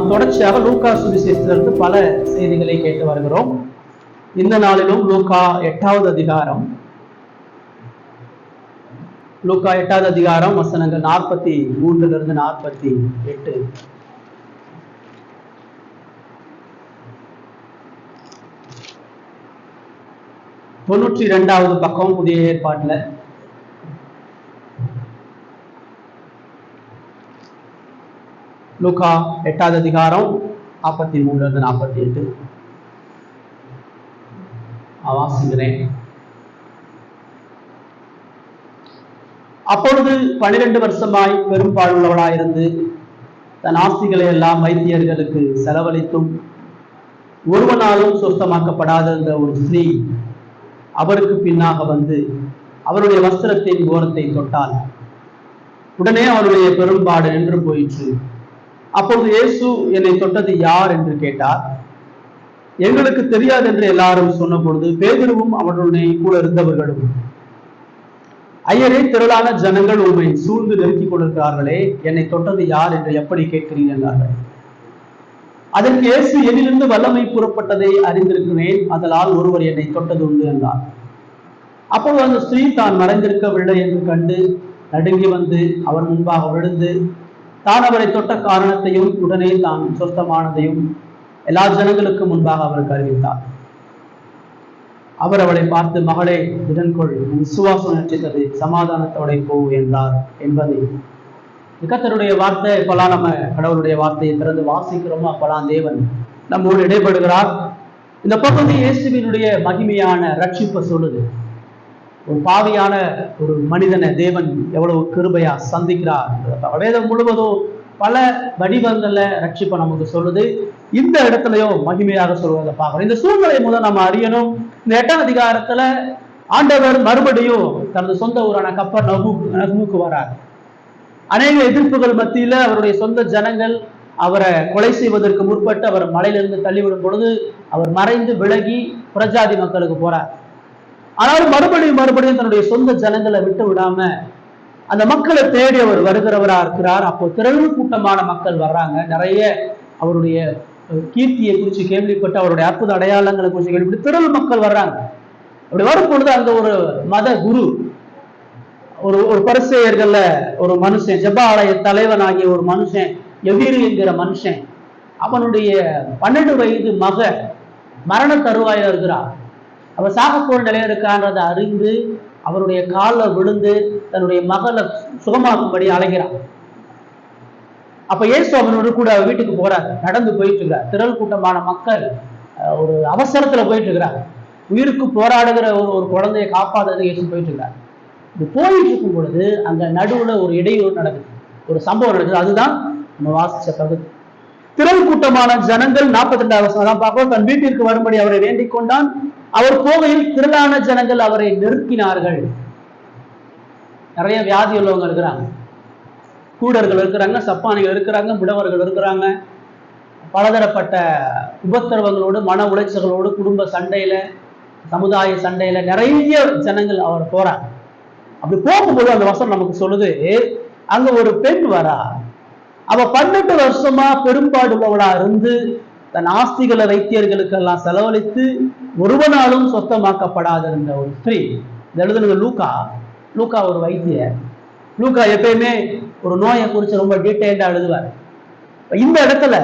நாம் தொடர்ச்சியாக லூக்கா சுவிசேஷத்திலிருந்து பல செய்திகளை கேட்டு வருகிறோம். இந்த நாளிலும் லூக்கா 8வது அதிகாரம், லூக்கா 8வது அதிகாரம் வசனங்கள் 43 48. 92வது பக்கம் புதிய ஏற்பாட்டுல. லூக்கா 8வது அதிகாரம் 43 48 வாசிக்கிறேன். அப்பொழுது 12 வருஷமாய் பெரும்பாடுள்ளவளாயிருந்து தன் ஆஸ்திகளை எல்லாம் வைத்தியர்களுக்கு செலவழித்தும் ஒருவனாலும் சொஸ்தமாக்கப்படாதிருந்த ஒரு ஸ்திரீ அவருக்கு பின்னாக வந்து அவருடைய வஸ்திரத்தின் ஓரத்தை தொட்டாள். உடனே அவருடைய பெரும்பாடு நின்று போயிற்று. அப்பொழுது இயேசு, என்னை தொட்டது யார் என்று கேட்டார். எங்களுக்கு தெரியாது என்று எல்லாரும் சொன்ன பொழுது பேதுருவும் அவருடைய கூட இருந்தவர்களும், ஐயரே, திரளான ஜனங்கள் உண்மை சூழ்ந்து நெருக்கிக் கொண்டிருக்கிறார்களே, என்னை தொட்டது யார் என்று எப்படி கேட்கிறீர்கள் என்றார்கள். அதற்கு இயேசு, என்னிலிருந்து வல்லமை புறப்பட்டதை அறிந்திருக்கிறேன், அதனால் ஒருவர் என்னை தொட்டது உண்டு என்றார். அப்பொழுது அந்த ஸ்திரீ தான் மறைந்திருக்கவில்லை என்று கண்டு நடுங்கி வந்து அவர் முன்பாக விழுந்து தான் அவரை தொட்ட காரணத்தையும் உடனே தான் சொஸ்தமானதையும் எல்லா ஜனங்களுக்கு முன்பாக அவருக்கு அறிவித்தார். அவர் அவளை பார்த்து, மகளே, திடன்கொள், விசுவாசம் நிச்சயித்தது, சமாதானத்தோட போ என்றார் என்பதை கர்த்தருடைய வார்த்தை. இப்பெல்லாம் நம்ம கடவுளுடைய வார்த்தையை திறந்து வாசிக்கிறோமோ அப்பெல்லாம் தேவன் நம்மோடு இடைபடுகிறார். இந்த பகுதி இயேசுவினுடைய மகிமையான ரட்சிப்பை சொல்லுது. ஒரு பாவியான ஒரு மனிதனை தேவன் எவ்வளவு கிருபையா சந்திக்கிறார். வேதம் முழுவதும் பல வடிவங்கள்ல ரட்சிப்பை நமக்கு சொல்லுது. இந்த இடத்துலயோ மகிமையாக சொல்வதை பார்க்கிறோம். இந்த சூழ்நிலை முதல் நம்ம அறியணும். இந்த 8வது அதிகாரத்துல ஆண்டவர் மறுபடியும் தனது சொந்த ஊரான கப்பர்நகூமுக்கு வரார். அநேக எதிர்ப்புகள் மத்தியில அவருடைய சொந்த ஜனங்கள் அவரை கொலை செய்வதற்கு முற்பட்டு அவர் மலையிலிருந்து தள்ளிவிடும் பொழுது அவர் மறைந்து விலகி புறஜாதி மக்களுக்கு போறார். ஆனாலும் மறுபடியும் தன்னுடைய சொந்த ஜனங்களை விட்டு விடாம அந்த மக்களை தேடி அவர் வருகிறவரா இருக்கிறார். அப்போ திரள் கூட்டமான மக்கள் வர்றாங்க. நிறைய அவருடைய கீர்த்தியை குறித்து கேள்விப்பட்டு அவருடைய அற்புத அடையாளங்களை குறித்து கேள்விப்பட்டு திரள் மக்கள் வர்றாங்க. அப்படி வரும் பொழுது அங்க ஒரு மத குரு, ஒரு பரிசேயர்கள்ல ஒரு மனுஷன், ஜெப ஆலய தலைவன் ஆகிய ஒரு மனுஷன், எவீரு என்கிற மனுஷன், அவனுடைய 12 வயது மக மரண தருவாயில இருக்கிறார். அவர் சாகப்போர் நிலையம் இருக்கான்றதை அறிந்து அவருடைய காலில் விழுந்து தன்னுடைய மகளை சுகமாக்கும்படி அழைக்கிறார். அப்ப இயேசு அவனோடு கூட வீட்டுக்கு போறார். நடந்து போயிட்டு இருக்கிறார். திரள் கூட்டமான மக்கள் ஒரு அவசரத்துல போயிட்டு இருக்கிறார். உயிருக்கு போராடுகிற ஒரு குழந்தையை காப்பாற்றுறதுக்கு இயேசு போயிட்டு இருக்கிறார். இது போயிட்டு இருக்கும் பொழுது அங்க நடுவுல ஒரு இடையூறு நடக்குது, ஒரு சம்பவம் நடக்குது. அதுதான் நம்ம வாசிச்ச பகுதி. திரள் கூட்டமான ஜனங்கள் 42வது வசனம் பார்ப்போம். தன் வீட்டிற்கு வரும்படி அவரை வேண்டிக் கொண்டான். அவர் போகையில் திரளான ஜனங்கள் அவரை நெருக்கினார்கள். நிறைய வியாதி உள்ளவங்க இருக்கிறாங்க, கூடர்கள் இருக்கிறாங்க, சப்பானிகள் இருக்கிறாங்க, முடவர்கள் இருக்கிறாங்க. பலதரப்பட்ட உபத்திரவங்களோடு, மன உளைச்சல்களோடு, குடும்ப சண்டையில, சமுதாய சண்டையில நிறைய ஜனங்கள் அவர் போறாங்க. அப்படி போகும்போது அந்த வசனம் நமக்கு சொல்லுது, அங்க ஒரு பெண் வரா. அவ 18 வருஷமா பெரும்பாடுபவளா இருந்து தன் ஆஸ்திகளை வைத்தியர்களுக்கு எல்லாம் செலவழித்து ஒருவனாலும் சொத்தமாக்கப்படாத இருந்த ஒரு ஸ்திரீ. இந்த எழுதுனது லூக்கா ஒரு வைத்தியர். லூக்கா எப்பயுமே ஒரு நோயை குறித்து ரொம்ப டீட்டெயில்டா எழுதுவார். இந்த இடத்துல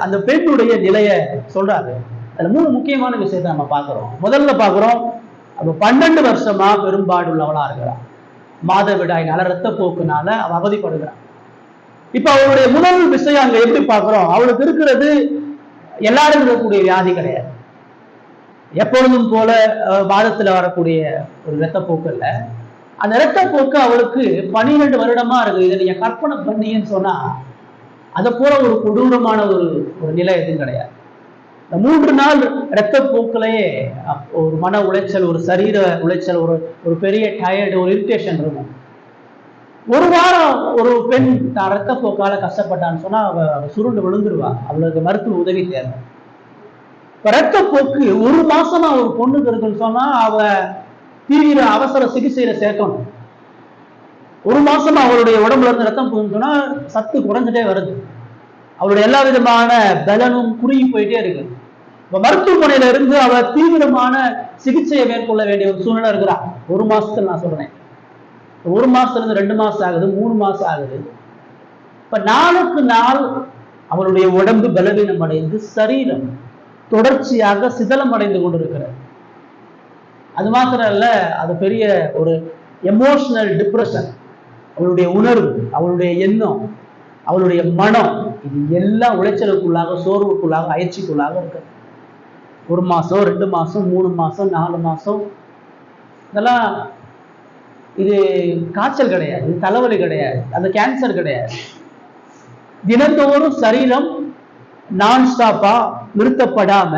அந்த பெண்ணுடைய நிலைய சொல்றாரு. அதுல 3 முக்கியமான விஷயத்தை நம்ம பார்க்கிறோம். முதல்ல பார்க்கிறோம், அவ 12 வருஷமா பெரும்பாடுள்ளவளா இருக்கிறார். மாதவிடாயினால, இரத்த போக்குனால அவ அவதிப்படுகிறார். இப்ப அவளுடைய முதல் விஷயம் அங்க எப்படி பார்க்கிறோம், அவளுக்கு இருக்கிறது எல்லாரும் இருக்கக்கூடிய வியாதி கிடையாது. எப்பொழுதும் போல மாதத்துல வரக்கூடிய ஒரு இரத்தப்போக்கு இல்ல. அந்த இரத்தப்போக்கு அவளுக்கு 12 வருடமா இருக்கு. இதை நீங்க கற்பனை பண்ணீங்கன்னு சொன்னா அதை போல ஒரு கொடூரமான ஒரு நிலை எதுவும் கிடையாது. இந்த 3 நாள் இரத்தப்போக்கிலேயே ஒரு மன உளைச்சல், ஒரு சரீர உளைச்சல், ஒரு பெரிய டயர்டு, ஒரு இரிட்டேஷன் இருக்கும். ஒரு வாரம் ஒரு பெண் தான் இரத்தப்போக்கால கஷ்டப்பட்டான்னு சொன்னா அவ சுருண்டு விழுந்துருவா. அவளுக்கு மருத்துவ உதவி தேவை. இப்ப இரத்தப்போக்கு 1 மாசமா ஒரு பொண்ணுக்கு இருக்குன்னு சொன்னா அவ தீவிர அவசர சிகிச்சையில சேர்க்கணும். 1 மாசமா அவருடைய உடம்புல இருந்து ரத்தம் போகுதுன்னு சொன்னா சத்து குறைஞ்சிட்டே வருது. அவருடைய எல்லா விதமான பலனும் குறுகி போயிட்டே இருக்கு. இப்ப மருத்துவமனையில இருந்து அவர் தீவிரமான சிகிச்சையை மேற்கொள்ள வேண்டிய ஒரு சூழ்நிலை இருக்கிறார். 1 மாசத்துல நான் சொல்றேன், 1 மாசத்துல இருந்து 2 மாசம் ஆகுது, 3 மாசம் ஆகுது. இப்ப நாளுக்கு நாள் அவருடைய உடம்பு பலவீனம் அடைந்து சரீரம் தொடர்ச்சியாக சிதலம் அடைந்து கொண்டிருக்கிறது. அது மாத்திரம் இல்ல, அது பெரிய ஒரு எமோஷனல் டிப்ரெஷன். அவளுடைய உணர்வு, அவளுடைய எண்ணம், அவளுடைய மனம், இது எல்லாம் உளைச்சலுக்குள்ளாக, சோர்வுக்குள்ளாக, அயற்சிக்குள்ளாக இருக்கு. 1 மாசம், 2 மாசம், 3 மாசம், 4 மாசம், இதெல்லாம் இது காய்ச்சல் கிடையாது, தலைவலி கிடையாது, அது கேன்சர் கிடையாது. தினந்தோறும் சரீரம் நான் ஸ்டாப்பா நிறுத்தப்படாம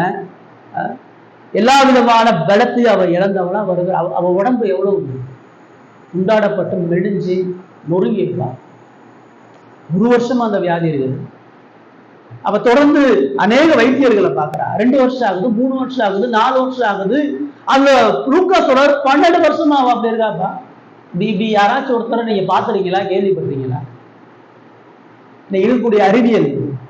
எல்லா விதமான பலத்தையும் அவ இழந்தவளா வருகிற. அவ உடம்பு எவ்வளவு உண்டாடப்பட்டு மெலிஞ்சு நொறுங்கி இருப்பார். 1 வருஷமா அந்த வியாதி இருக்குது. அவ தொடர்ந்து அநேக வைத்தியர்களை பார்க்கிறா. 2 வருஷம் ஆகுது, 3 வருஷம் ஆகுது, 4 வருஷம் ஆகுது. அந்த லூக்காஸோட 12 வருஷமா அவ அப்படி இருக்காப்பா. பிபி யாராச்சும் ஒருத்தர நீங்க பாத்துறீங்களா, கேள்விப்படுறீங்களா? இருக்கக்கூடிய அறிவியல்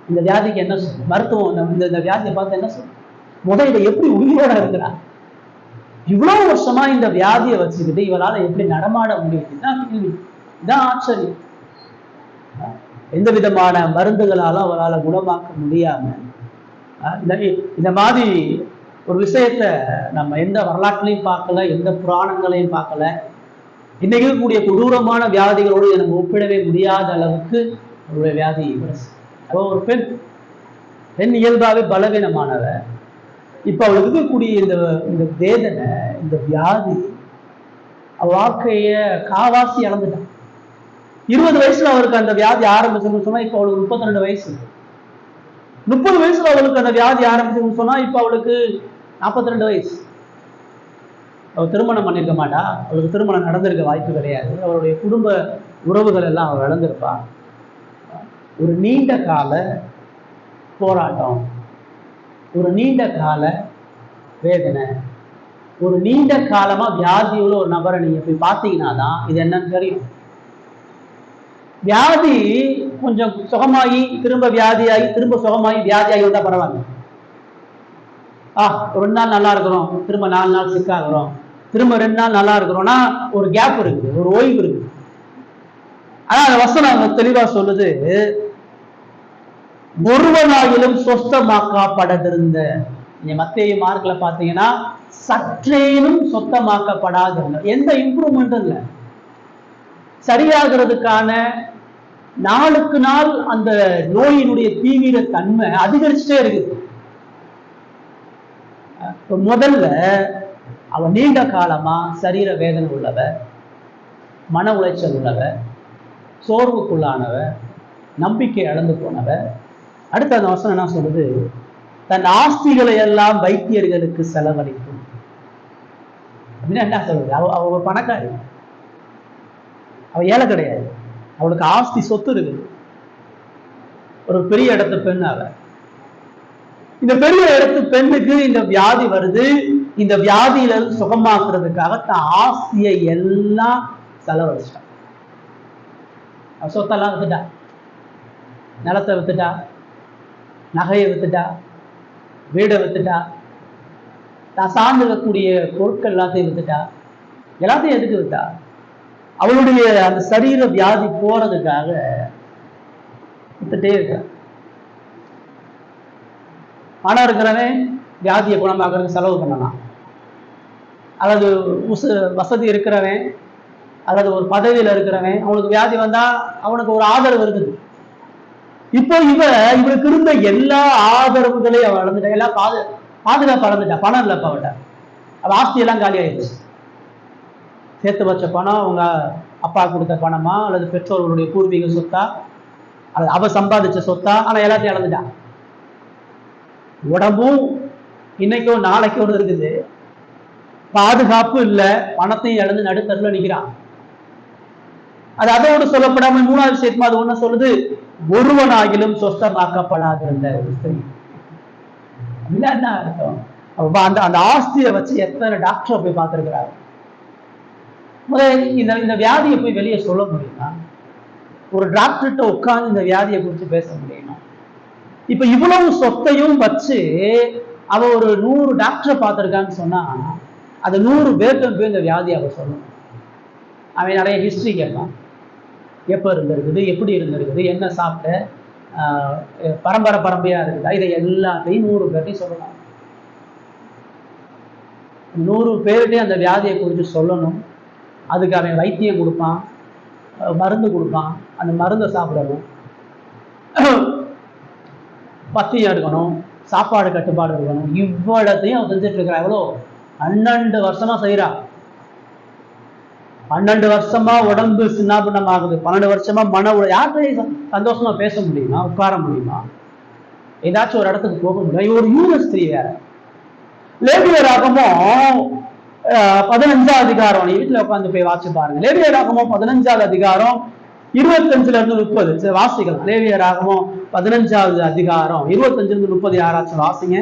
இந்த வியாதிக்கு என்ன சொல்லும், மருத்துவம் இந்த வியாதியை பார்த்து என்ன சொல்லும்? இவ எப்படி உயிரோட இருக்கிறா? இவ்வளவு வருஷமா இந்த வியாதியை வச்சுக்கிட்டு இவளால எப்படி நடமாட முடியுது? இதான் ஆச்சரியம். எந்த விதமான மருந்துகளாலும் அவளால் குணமாக்க முடியாம இந்த மாதிரி ஒரு விஷயத்த நம்ம எந்த வரலாற்றுலையும் பார்க்கல, எந்த புராணங்களையும் பார்க்கல. இன்னைக்கு இருக்கக்கூடிய கொடூரமான வியாதிகளோடு நம்ம ஒப்பிடவே முடியாத அளவுக்கு அவருடைய வியாதி. அவ ஒரு பெண் இயல்பாவே பலவீனமானவ. இப்ப அவளுக்கு இருக்கக்கூடிய இந்த வேதனை, இந்த வியாதி அவ வாழ்க்கைய காவாசி இழந்துட்டான். 20 வயசுல அவருக்கு அந்த வியாதி ஆரம்பிச்சுன்னு சொன்னா இப்ப அவளுக்கு 32 வயசு. 30 வயசுல அவளுக்கு அந்த வியாதி ஆரம்பிச்சுன்னு சொன்னா இப்ப அவளுக்கு 42 வயசு. அவள் திருமணம் பண்ணிருக்க மாட்டா, அவளுக்கு திருமணம் நடந்திருக்க வாய்ப்பு கிடையாது. அவருடைய குடும்ப உறவுகள் எல்லாம் அவள் இழந்திருப்பா. ஒரு நீண்ட கால போராட்டம், ஒரு நீண்ட கால வேதனை, ஒரு நீண்ட காலமா வியாதியுள்ள ஒரு நபரை நீங்க போய் பார்த்தீங்கன்னா தான் இது என்னன்னு தெரியும். வியாதி கொஞ்சம் சுகமாகி திரும்ப வியாதியாகி திரும்ப சுகமாகி வியாதியாகி வந்தா பரவாயில்ல. ஒரு 2 நாள் நல்லா இருக்கிறோம், திரும்ப 4 நாள் சிக்காகிறோம், திரும்ப 2 நாள் நல்லா இருக்கிறோம்னா ஒரு கேப் இருக்குது, ஒரு ஓய்வு இருக்கு. ஆனா அந்த வசனம் தெளிவா சொல்லுது, ஒருவனாகிலும் சொஸ்தமாக்கப்படாதிருந்த. நீங்க மத்தேயு மார்க்ல பாத்தீங்கன்னா சற்றேனும் சொத்தமாக்கப்படாதிருந்த. எந்த இம்ப்ரூவ்மெண்ட்டும் இல்லை. சரியாகிறதுக்கான நாளுக்கு நாள் அந்த நோயினுடைய தீவிர தன்மை அதிகரிச்சுட்டே இருக்குது. முதல்ல அவ நீண்ட காலமா சரீர வேதனை உள்ளவ, மன உளைச்சல் உள்ளவ, சோர்வுக்குள்ளானவ, நம்பிக்கை இழந்து போனவ. அடுத்த அந்த வசனம் என்ன சொல்லுது? தன் ஆஸ்திகளை எல்லாம் வைத்தியர்களுக்கு செலவழிக்கும். அப்படின்னா என்ன சொல்றது? அவ ஒரு பணக்காரி, அவ ஏழை கிடையாது. அவளுக்கு ஆஸ்தி சொத்து இருக்குது. ஒரு பெரிய இடத்து பெண் அவ. இந்த பெரிய இடத்து பெண்ணுக்கு இந்த வியாதி வருது. இந்த வியாதியில சுகமாக்குறதுக்காக தன் ஆஸ்தியை எல்லாம் செலவழிச்சிட்டான். அவ சொத்தெல்லாம் வித்துட்டா, நிலத்தை வித்துட்டா, நகையை வித்துட்டா, வீடை வித்துட்டா, தான் சார்ந்து இருக்கக்கூடிய பொருட்கள் எல்லாத்தையும் வித்துட்டா. எல்லாத்தையும் எதுக்கு விட்டா? அவளுடைய அந்த சரீர வியாதி போறதுக்காக வித்துட்டே இருக்க. பணம் இருக்கிறவன் வியாதியை குணமாக்குறதுக்கு செலவு பண்ணலாம், அல்லது வசதி இருக்கிறவன் அல்லது ஒரு பதவியில இருக்கிறவன் அவனுக்கு வியாதி வந்தா அவனுக்கு ஒரு ஆதரவு இருக்குது. இப்போ இவளுக்கு இருந்த எல்லா ஆதரவுகளையும் அவள் இழந்துட்டா, எல்லாம் பாதுகாப்பு இழந்துட்டா. பணம் இல்லை அவட்ட. அவள் ஆஸ்தியெல்லாம் காலி ஆயிடுச்சு. சேர்த்து வச்ச பணம் அவங்க அப்பா கொடுத்த பணமா அல்லது பெற்றோர்களுடைய பூர்வீக சொத்தா, அது அவ சம்பாதிச்ச சொத்தா, ஆனா எல்லாத்தையும் இழந்துட்டான். உடம்பும் இன்னைக்கும் நாளைக்கு ஒன்று இருக்குது, பாதுகாப்பு இல்லை, பணத்தையும் இழந்து நடுத்தருல நிற்கிறான். அது அதோடு சொல்லப்படாம 3வது விஷயமா அது ஒண்ணு சொல்லுது, ஒருவனாகிலும் சொஸ்தமாக்கப்படாதிருந்த ஸ்திரீ. என்ன அர்த்தம்? அந்த ஆஸ்தியை வச்சு எத்தனை டாக்டரை போய் பார்த்திருக்கிறாரு. இந்த வியாதியை போய் வெளியே சொல்ல முடியுமா? ஒரு டாக்டர்கிட்ட உட்கார்ந்து இந்த வியாதியை குறித்து பேச முடியுமா? இப்ப இவ்வளவு சொத்தையும் வச்சு அவ ஒரு 100 டாக்டரை பார்த்திருக்கான்னு சொன்னா அது 100 பேர்கிட்ட போய் இந்த வியாதி அவ சொல்லணும். அவன் நிறைய ஹிஸ்டரி கேட்பான். எப்ப இருந்திருக்குது, எப்படி இருந்திருக்குது, என்ன சாப்பிட்ட, பரம்பரையா இருக்குதா, இதை எல்லாத்தையும் 100 பேர்ட்டையும் சொல்லலாம். 100 பேர்கிட்டையும் அந்த வியாதியை குறித்து சொல்லணும். அதுக்கு அவன் வைத்தியம் கொடுப்பான், மருந்து கொடுப்பான், அந்த மருந்தை சாப்பிடணும், பத்தியம் எடுக்கணும், சாப்பாடு கட்டுப்பாடு இருக்கணும். இவ்வளத்தையும் அவன் செஞ்சுட்டு இருக்கிறான். எவ்வளோ 12 வருஷமா செய்யறான். 12 வருஷமா உடம்பு சின்னாபின்னம் ஆகுது. 12 வருஷமா யார்கிட்டையும் சந்தோஷமா பேச முடியுமா, உட்கார முடியுமா, ஏதாச்சும் ஒரு இடத்துக்கு போக முடியும்? ஒரு யூனிவர்சிட்டி வேற. லேவியராகமும் 15ஆம் அதிகாரம், நீ வீட்டுல உட்காந்து போய் வாசி பாருங்க. லேவியராகமும் 15ஆவது அதிகாரம் 25 to 30 வாசிக்கலாம். லேவியராகமும் 15ஆவது அதிகாரம் 25 to 30 யாராச்சும் வாசிங்க.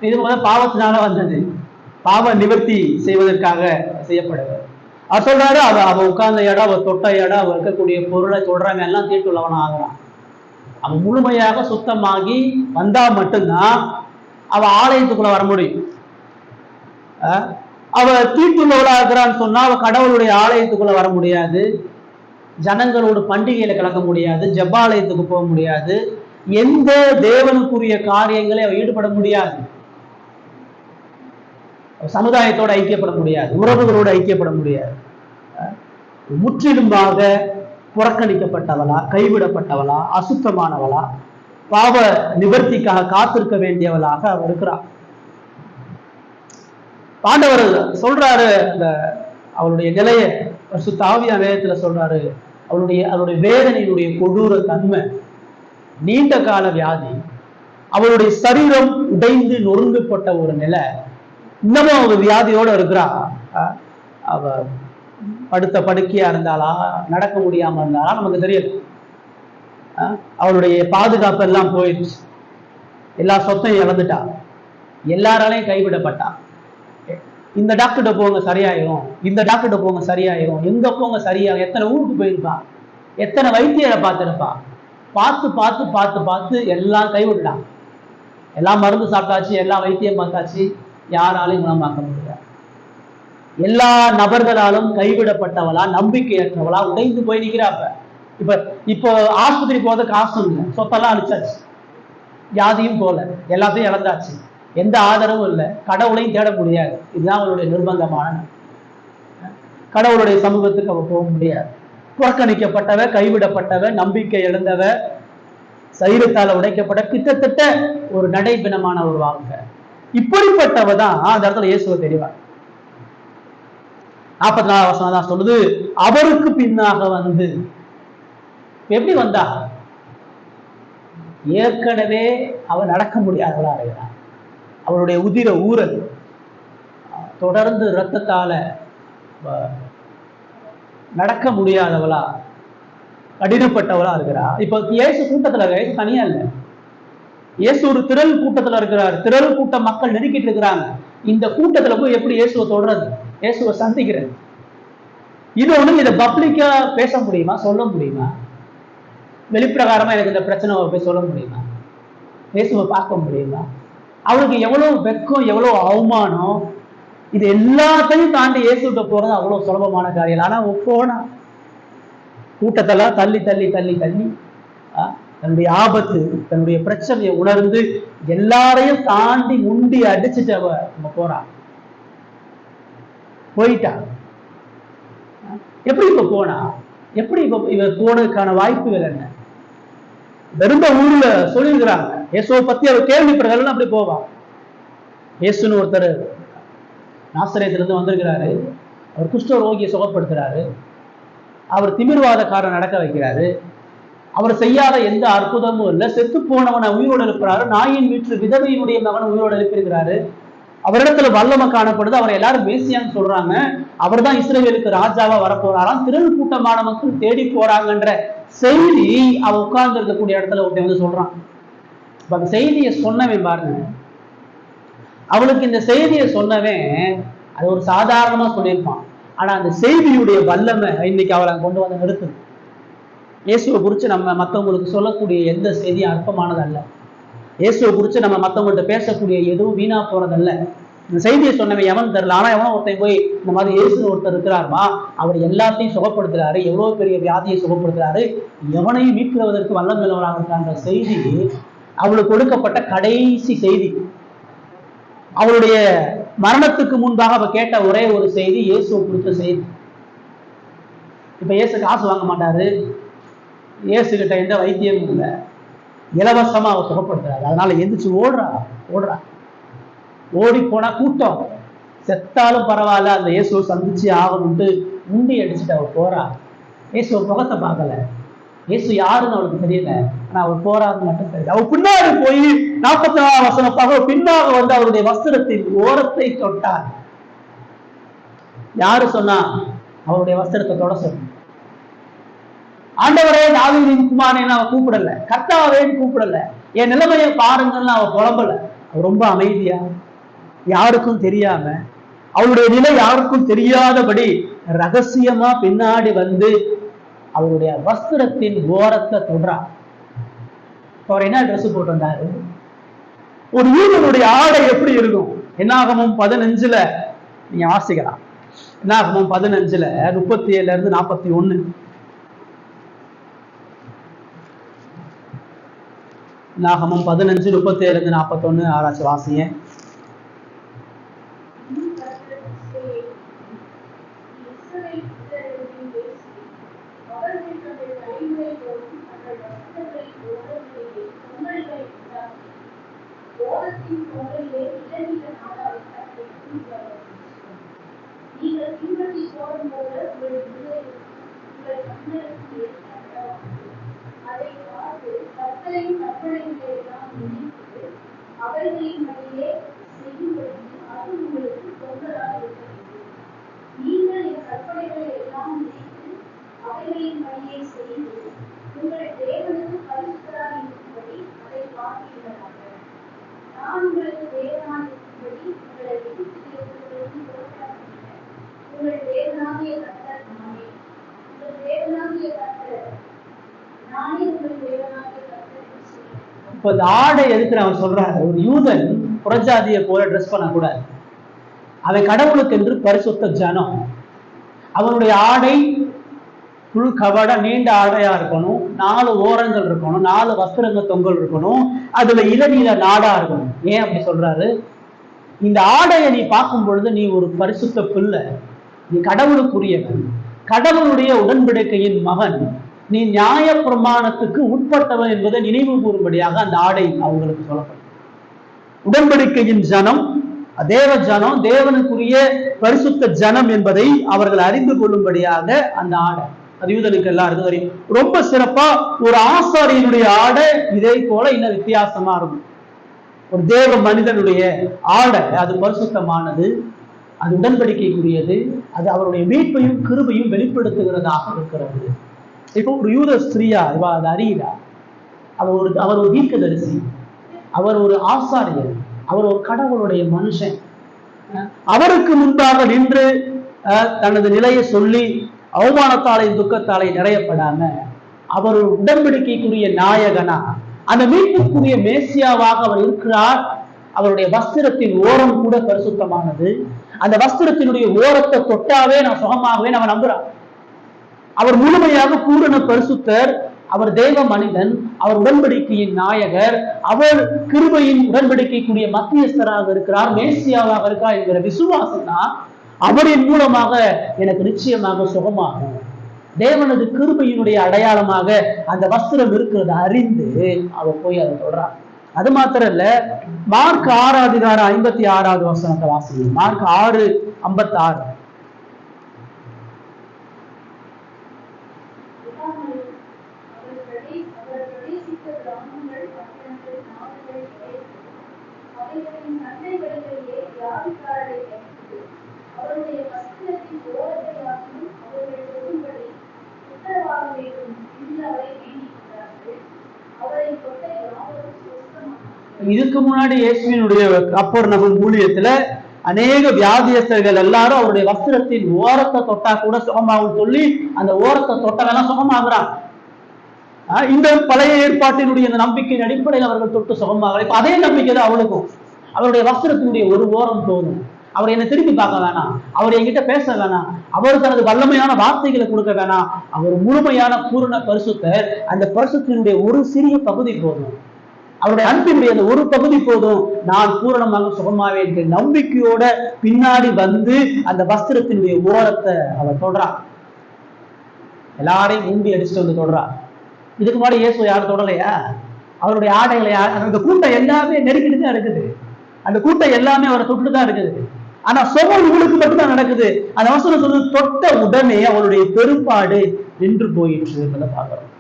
இது பாவத்தினால வந்தது, பாவ நிவர்த்தி செய்வதற்காக செய்யப்படுது. அவர் சொல்றாரு, அவ உட்கார்ந்த இடம், அவ தொட்ட இடம், அவ இருக்கக்கூடிய பொருளை சொல்றவன் எல்லாம் தீட்டுள்ளவன ஆகிறான். அவன் முழுமையாக சுத்தமாகி வந்தா மட்டும்தான் அவ ஆலயத்துக்குள்ள வர முடியும். அவ தீட்டுள்ளவளா இருக்கிறான்னு சொன்னா அவ கடவுளுடைய ஆலயத்துக்குள்ள வர முடியாது, ஜனங்களோட பண்டிகையில கலக்க முடியாது, ஜெபாலயத்துக்கு போக முடியாது, எந்த தேவனுக்குரிய காரியங்களை அவ ஈடுபட முடியாது, சமுதாயத்தோட ஐக்கியப்பட முடியாது, உறவுகளோடு ஐக்கியப்பட முடியாது. முற்றிலுமாக புறக்கணிக்கப்பட்டவளா, கைவிடப்பட்டவளா, அசுத்தமானவளா, பாவ நிவர்த்திக்காக காத்திருக்க வேண்டியவளாக அவர் இருக்கிறார். ஆண்டவர் சொல்றாரு அந்த அவளுடைய நிலையை பரிசுத்த ஆவியானவர் வேதத்துல சொல்றாரு. அவளுடைய வேதனையினுடைய கொடூர தன்மை, நீண்ட கால வியாதி, அவளுடைய சரீரம் உடைந்து நொறுங்கப்பட்ட ஒரு நிலை, இன்னமும் அவ வியாதியோட இருக்கிறா. அவ படுத்த படுக்கையா இருந்தாளா, நடக்க முடியாம இருந்தாளா நமக்கு தெரியல. அவளுடைய பாதுகாப்பு எல்லாம் போயிடுச்சு, எல்லா சொத்தையும் இழந்துட்டா, எல்லாராலையும் கைவிடப்பட்டா. இந்த டாக்டர்கிட்ட போங்க சரியாயிரும், இந்த டாக்டர்கிட்ட போங்க சரியாயிரும், எங்க போங்க சரியாகும். எத்தனை ஊருக்கு போயிருப்பான், எத்தனை வைத்தியரை பார்த்துருப்பான். பார்த்து பார்த்து பார்த்து பார்த்து எல்லாம் கைவிடலாம். எல்லாம் மருந்து சாப்பிட்டாச்சு, எல்லாம் வைத்தியம் பார்த்தாச்சு, யாராலையும் குணமாக்க முடியாது. எல்லா நபர்களாலும் கைவிடப்பட்டவளா, நம்பிக்கையற்றவளா, உடைந்து போய் நிற்கிறாப்ப. இப்போ ஆஸ்பத்திரி போறது காசு இல்லை, சொத்தெல்லாம் அழிச்சாச்சு, வியாதியும் போல, எல்லாத்தையும் இழந்தாச்சு, எந்த ஆதரவும் இல்லை, கடவுளையும் தேட முடியாது. இதுதான் அவளுடைய நிர்பந்தமான. கடவுளுடைய சமூகத்துக்கு அவ போக முடியாது. புறக்கணிக்கப்பட்டவ, கைவிடப்பட்டவ, நம்பிக்கை இழந்தவ, சரீரத்தால உடைக்கப்பட்ட, கிட்டத்தட்ட ஒரு நடைபிணமான ஒரு வாழ்க்கை. இப்படிப்பட்டவ தான் அந்த இடத்துல இயேசுவை தெரிவார். 44 வசனம் தான் சொல்லுது, அவருக்கு பின்னாக வந்து. எப்படி வந்தா? ஏற்கனவே அவ நடக்க முடியாதவளா இருக்கிறான். அவளுடைய உதிர ஊரல், தொடர்ந்து இரத்தத்தால நடக்க முடியாதவளா, கடினப்பட்டவளா இருக்கிறா. இப்ப இயேசு கூட்டத்துல, இயேசு தனியா இல்லை, இயேசு ஒரு திரள் கூட்டத்துல இருக்கிறார். திரள் கூட்ட மக்கள் நெருக்கிட்டு இருக்கிறாங்க. இந்த கூட்டத்துல போய் எப்படி இயேசுவை தொடர்றது, இயேசுவை சந்திக்கிறது? இது ஒண்ணு இதை பப்ளிக்கா பேச முடியுமா, சொல்ல முடியுமா? வெளிப்பிரகாரமா எனக்கு இந்த பிரச்சனை போய் சொல்ல முடியுமா? இயேசுவை பார்க்க முடியுமா? அவளுக்கு எவ்வளவு வெக்கம், எவ்வளவு அவமானம். இது எல்லாத்தையும் தாண்டி இயேசுகிட்ட போறது அவ்வளவு சுலபமான காரியம். ஆனா போனா கூட்டத்தெல்லாம் தள்ளி தள்ளி தள்ளி தள்ளி தன்னுடைய ஆபத்து, தன்னுடைய பிரச்சனையை உணர்ந்து எல்லாரையும் தாண்டி முண்டி அடிச்சுட்டு அவ போறா, போயிட்டா. எப்படி இப்ப போனா? எப்படி இவர் போனதுக்கான வாய்ப்புகள் என்ன? வெறும் ஊர்ல சொல்லியிருக்கிறாங்க இயேசுவை பத்தி அவர் கேள்விப்படுறதுன்னு அப்படி போவா. இயேசுன்னு ஒருத்தர் நாசரேத்திலிருந்து வந்திருக்கிறாரு. அவர் குஷ்ட ரோகியை சுகப்படுத்துறாரு. அவர் திமிர்வாதக்காரன் நடக்க வைக்கிறாரு. அவர் செய்யாத எந்த அற்புதமும் இல்லை. செத்து போனவனை உயிரோடு எழுப்புறாரு. நாயின் வீட்டு விதவையினுடைய மகனை உயிரோடு எழுப்பியிருக்கிறாரு. அவரிடத்துல வல்லமை காணப்படுது. அவரை எல்லாரும் மேசியான்னு சொல்றாங்க. அவர் தான் இஸ்ரவேலுக்கு ராஜாவா வரப்போறாராம். திரள் கூட்டமான மக்கள் தேடி போறாங்கன்ற செய்தி அவ உட்கார்ந்து இருக்கக்கூடிய இடத்துல ஒருத்தன் வந்து சொல்றான். அந்த செய்தியை சொன்னவன் பாருங்க, அவளுக்கு இந்த செய்தியை சொன்னவன் அது ஒரு சாதாரணமா சொல்லியிருப்பான். ஆனா அந்த செய்தியுடைய வல்லமை இன்னைக்கு அவளை கொண்டு வந்து நிறுத்துது. இயேசுவை குறித்து நம்ம மற்றவங்களுக்கு சொல்லக்கூடிய எந்த செய்தியும் அற்பமானதல்ல. இயேசுவை குறித்து நம்ம மற்றவங்கள்ட்ட பேசக்கூடிய எதுவும் வீணா போறதல்ல. இந்த செய்தியை சொன்னவன் எவன் தெரியல. ஆனா எவனோ ஒருத்தன் போய் இந்த மாதிரி இயேசுன்னு ஒருத்தர் இருக்கிறாருமா, அவர் எல்லாத்தையும் சுகப்படுத்துறாரு, எவ்வளவு பெரிய வியாதியை சுகப்படுத்துறாரு, எவனையும் மீட்கிறதற்கு வல்லமை உள்ளவராக இருக்கான்ற செய்தி அவளுக்கு கொடுக்கப்பட்ட கடைசி செய்தி. அவளுடைய மரணத்துக்கு முன்பாக அவ கேட்ட ஒரே ஒரு செய்தி இயேசுவை குறித்த செய்தி. இப்ப இயேசு காசு வாங்க மாட்டாரு, இயேசு கிட்ட எந்த வைத்தியமும் இல்லை, இலவசமா அவ சுகப்படுத்துறாரு. அதனால எந்திரிச்சு ஓடுறா. ஓடி போனா கூட்டம், செத்தாலும் பரவாயில்ல அந்த இயேசுவை சந்திச்சு ஆகணும்ட்டு முண்டி அடிச்சுட்டு அவ போறா. இயேசுவ முகத்தை பார்க்கல, இயேசு யாருன்னு அவளுக்கு தெரியல. ஆனா அவர் போறாருன்னு மட்டும் தெரியல. அவ பின்னாடி போய் 44 வசனப்பாக பின்னாக வந்து அவருடைய வஸ்திரத்தின் ஓரத்தை தொட்டார். யாரு சொன்னா? அவருடைய வஸ்திரத்தை தொட சொன்ன. ஆண்டவரே தாவீதின் குமாரனே அவ கூப்பிடல, கர்த்தாவேன்னு கூப்பிடல, என் நிலைமையை பாருங்கன்னு அவ புலம்பல. அவ ரொம்ப அமைதியா, யாருக்கும் தெரியாம, அவளுடைய நிலை யாருக்கும் தெரியாதபடி ரகசியமா பின்னாடி வந்து அவருடைய வஸ்திரத்தின் ஓரத்தை தொடுறார். அவர் என்ன ட்ரெஸ் போட்டு வந்தாரு? ஒரு யூதனுடைய ஆடை எப்படி இருக்கும்? என்னாகமம் 15 நீங்க வாசிக்கலாம். என்னாகமம் 15 37 41. நாகமம் 15 37 41 ஆராய்ச்சி வாசிங்க. இப்ப இந்த ஆடை எதுக்கு அவன் சொல்றாரு? ஒரு யூதன் புறஜாதியை போல ட்ரெஸ் பண்ணக்கூடாது. அவன் கடவுளுக்கு என்று பரிசுத்த ஜனம். அவனுடைய ஆடை புல் கவட நீண்ட ஆடையா இருக்கணும், 4 ஓரங்கள் இருக்கணும், 4 வஸ்திரங்க தொங்கல் இருக்கணும், அதுல இளநீல நாடா இருக்கணும். ஏன் அப்படி சொல்றாரு? இந்த ஆடையை நீ பார்க்கும் பொழுது நீ ஒரு பரிசுத்த பிள்ளை, நீ கடவுளுக்குரியவன், கடவுளுடைய உடன்படிக்கையின் மகன், நீ நியாய பிரமாணத்துக்கு உட்பட்டவன் என்பதை நினைவு கூறும்படியாக அந்த ஆடை அவங்களுக்கு சொல்லப்படும். உடன்படிக்கையின் ஜனம், தேவ ஜனம், தேவனுக்குரிய பரிசுத்த ஜனம் என்பதை அவர்கள் அறிந்து கொள்ளும்படியாக அந்த ஆடை. அது யூதனுக்கு எல்லாருக்கும் தெரியும். ரொம்ப சிறப்பா ஒரு ஆசாரியனுடைய ஆடை இதே போல இன்னும் வித்தியாசமா இருக்கும். ஒரு தேவ மனிதனுடைய ஆடை அது பரிசுத்தமானது, அது உடன்படிக்கைக்குரியது, அது அவருடைய மீட்பையும் கிருபையும் வெளிப்படுத்துகிறதாக இருக்கிறது. இப்போ ஒரு யூத ஸ்திரீயா இவ அதை அறியா. அவர் ஒரு தீர்க்கதரிசி, அவர் ஒரு ஆசாரியர், அவர் ஒரு கடவுளுடைய மனுஷன். அவருக்கு முன்பாக நின்று தனது நிலையை சொல்லி அவமானத்தாலை துக்கத்தாலை நிறையப்படாம அவர் உடன்படிக்கைக்குரிய நாயகனா, அந்த மீட்புக்குரிய மேசியாவாக அவர் இருக்கிறார். அவருடைய வஸ்திரத்தின் ஓரம் கூட பரிசுத்தமானது. அந்த வஸ்திரத்தினுடைய ஓரத்தை தொட்டாவே நான் சுகமாகவே நம்ம நம்புறான். அவர் முழுமையாக பூரண பரிசுத்தர், அவர் தேவ மனிதன், அவர் உடன்படிக்கையின் நாயகர், அவர் கிருபையின் உடன்படிக்கைக்குரிய மத்தியஸ்தராக இருக்கிறார், மேசியாவாக இருக்கிறார் என்கிற விசுவாசம் தான் அவரின் மூலமாக எனக்கு நிச்சயமாக சுகமாகும். தேவனது கிருபையினுடைய அடையாளமாக அந்த வஸ்திரம் இருக்கிறத அறிந்து அவர் போய் அதை சொல்றார். அது மாத்திரம் இல்ல, மார்க் 6:56 வசனத்தை வாசிங்க. மார்க் 6:56. இதுக்கு முன்னாடி இயேசுவினுடைய கப்பர்நகூம் ஊழியத்துல அநேக வியாதியஸ்தர்கள் எல்லாரும் அவருடைய வஸ்திரத்தின் ஓரத்தை தொட்டா கூட சுகமாகும் சொல்லி அந்த ஓரத்தை தொட்டவெல்லாம் சுகமாகுறாங்க. இந்த பழைய ஏற்பாட்டினுடைய இந்த நம்பிக்கையின் அடிப்படையில் அவர்கள் தொட்டு சுகமாக. இப்ப அதே நம்பிக்கை தான் அவளுக்கும். அவருடைய வஸ்திரத்தினுடைய ஒரு ஓரம் போதும். அவர் என்னை திரும்பி பார்க்க வேணாம், அவர் என்கிட்ட பேச வேணாம், அவர் தனது வல்லமையான வார்த்தைகளை கொடுக்க வேணாம், அவர் முழுமையான பூரண பரிசுத்தர். அந்த பரிசுத்தினுடைய ஒரு சிறிய பகுதி போதும், அவருடைய அன்பினுடைய அந்த ஒரு பகுதி போதும், நான் பூரணமாக சுகமாவேன் என்ற நம்பிக்கையோட பின்னாடி வந்து அந்த வஸ்திரத்தினுடைய ஓரத்தை அவர் தொடறார். எல்லாரையும் மூண்டி அடிச்சுட்டு வந்து தொடறார். இதுக்கு முன்னாடி இயேசு யாரும் தொடலையா? அவருடைய ஆடைகளை அந்த கூட்டம் எல்லாமே நெருக்கிட்டு தான் இருக்குது. அந்த கூட்டம் எல்லாமே அவரை தொட்டு தான் இருக்குது. ஆனா சுகம் இவளுக்கு மட்டும்தான் நடக்குது. அந்த வசனம் சொல்றது, தொட்ட உடனே அவருடைய பெரும்பாடு நின்று போயிற்று என்பதை பார்க்கிறோம்.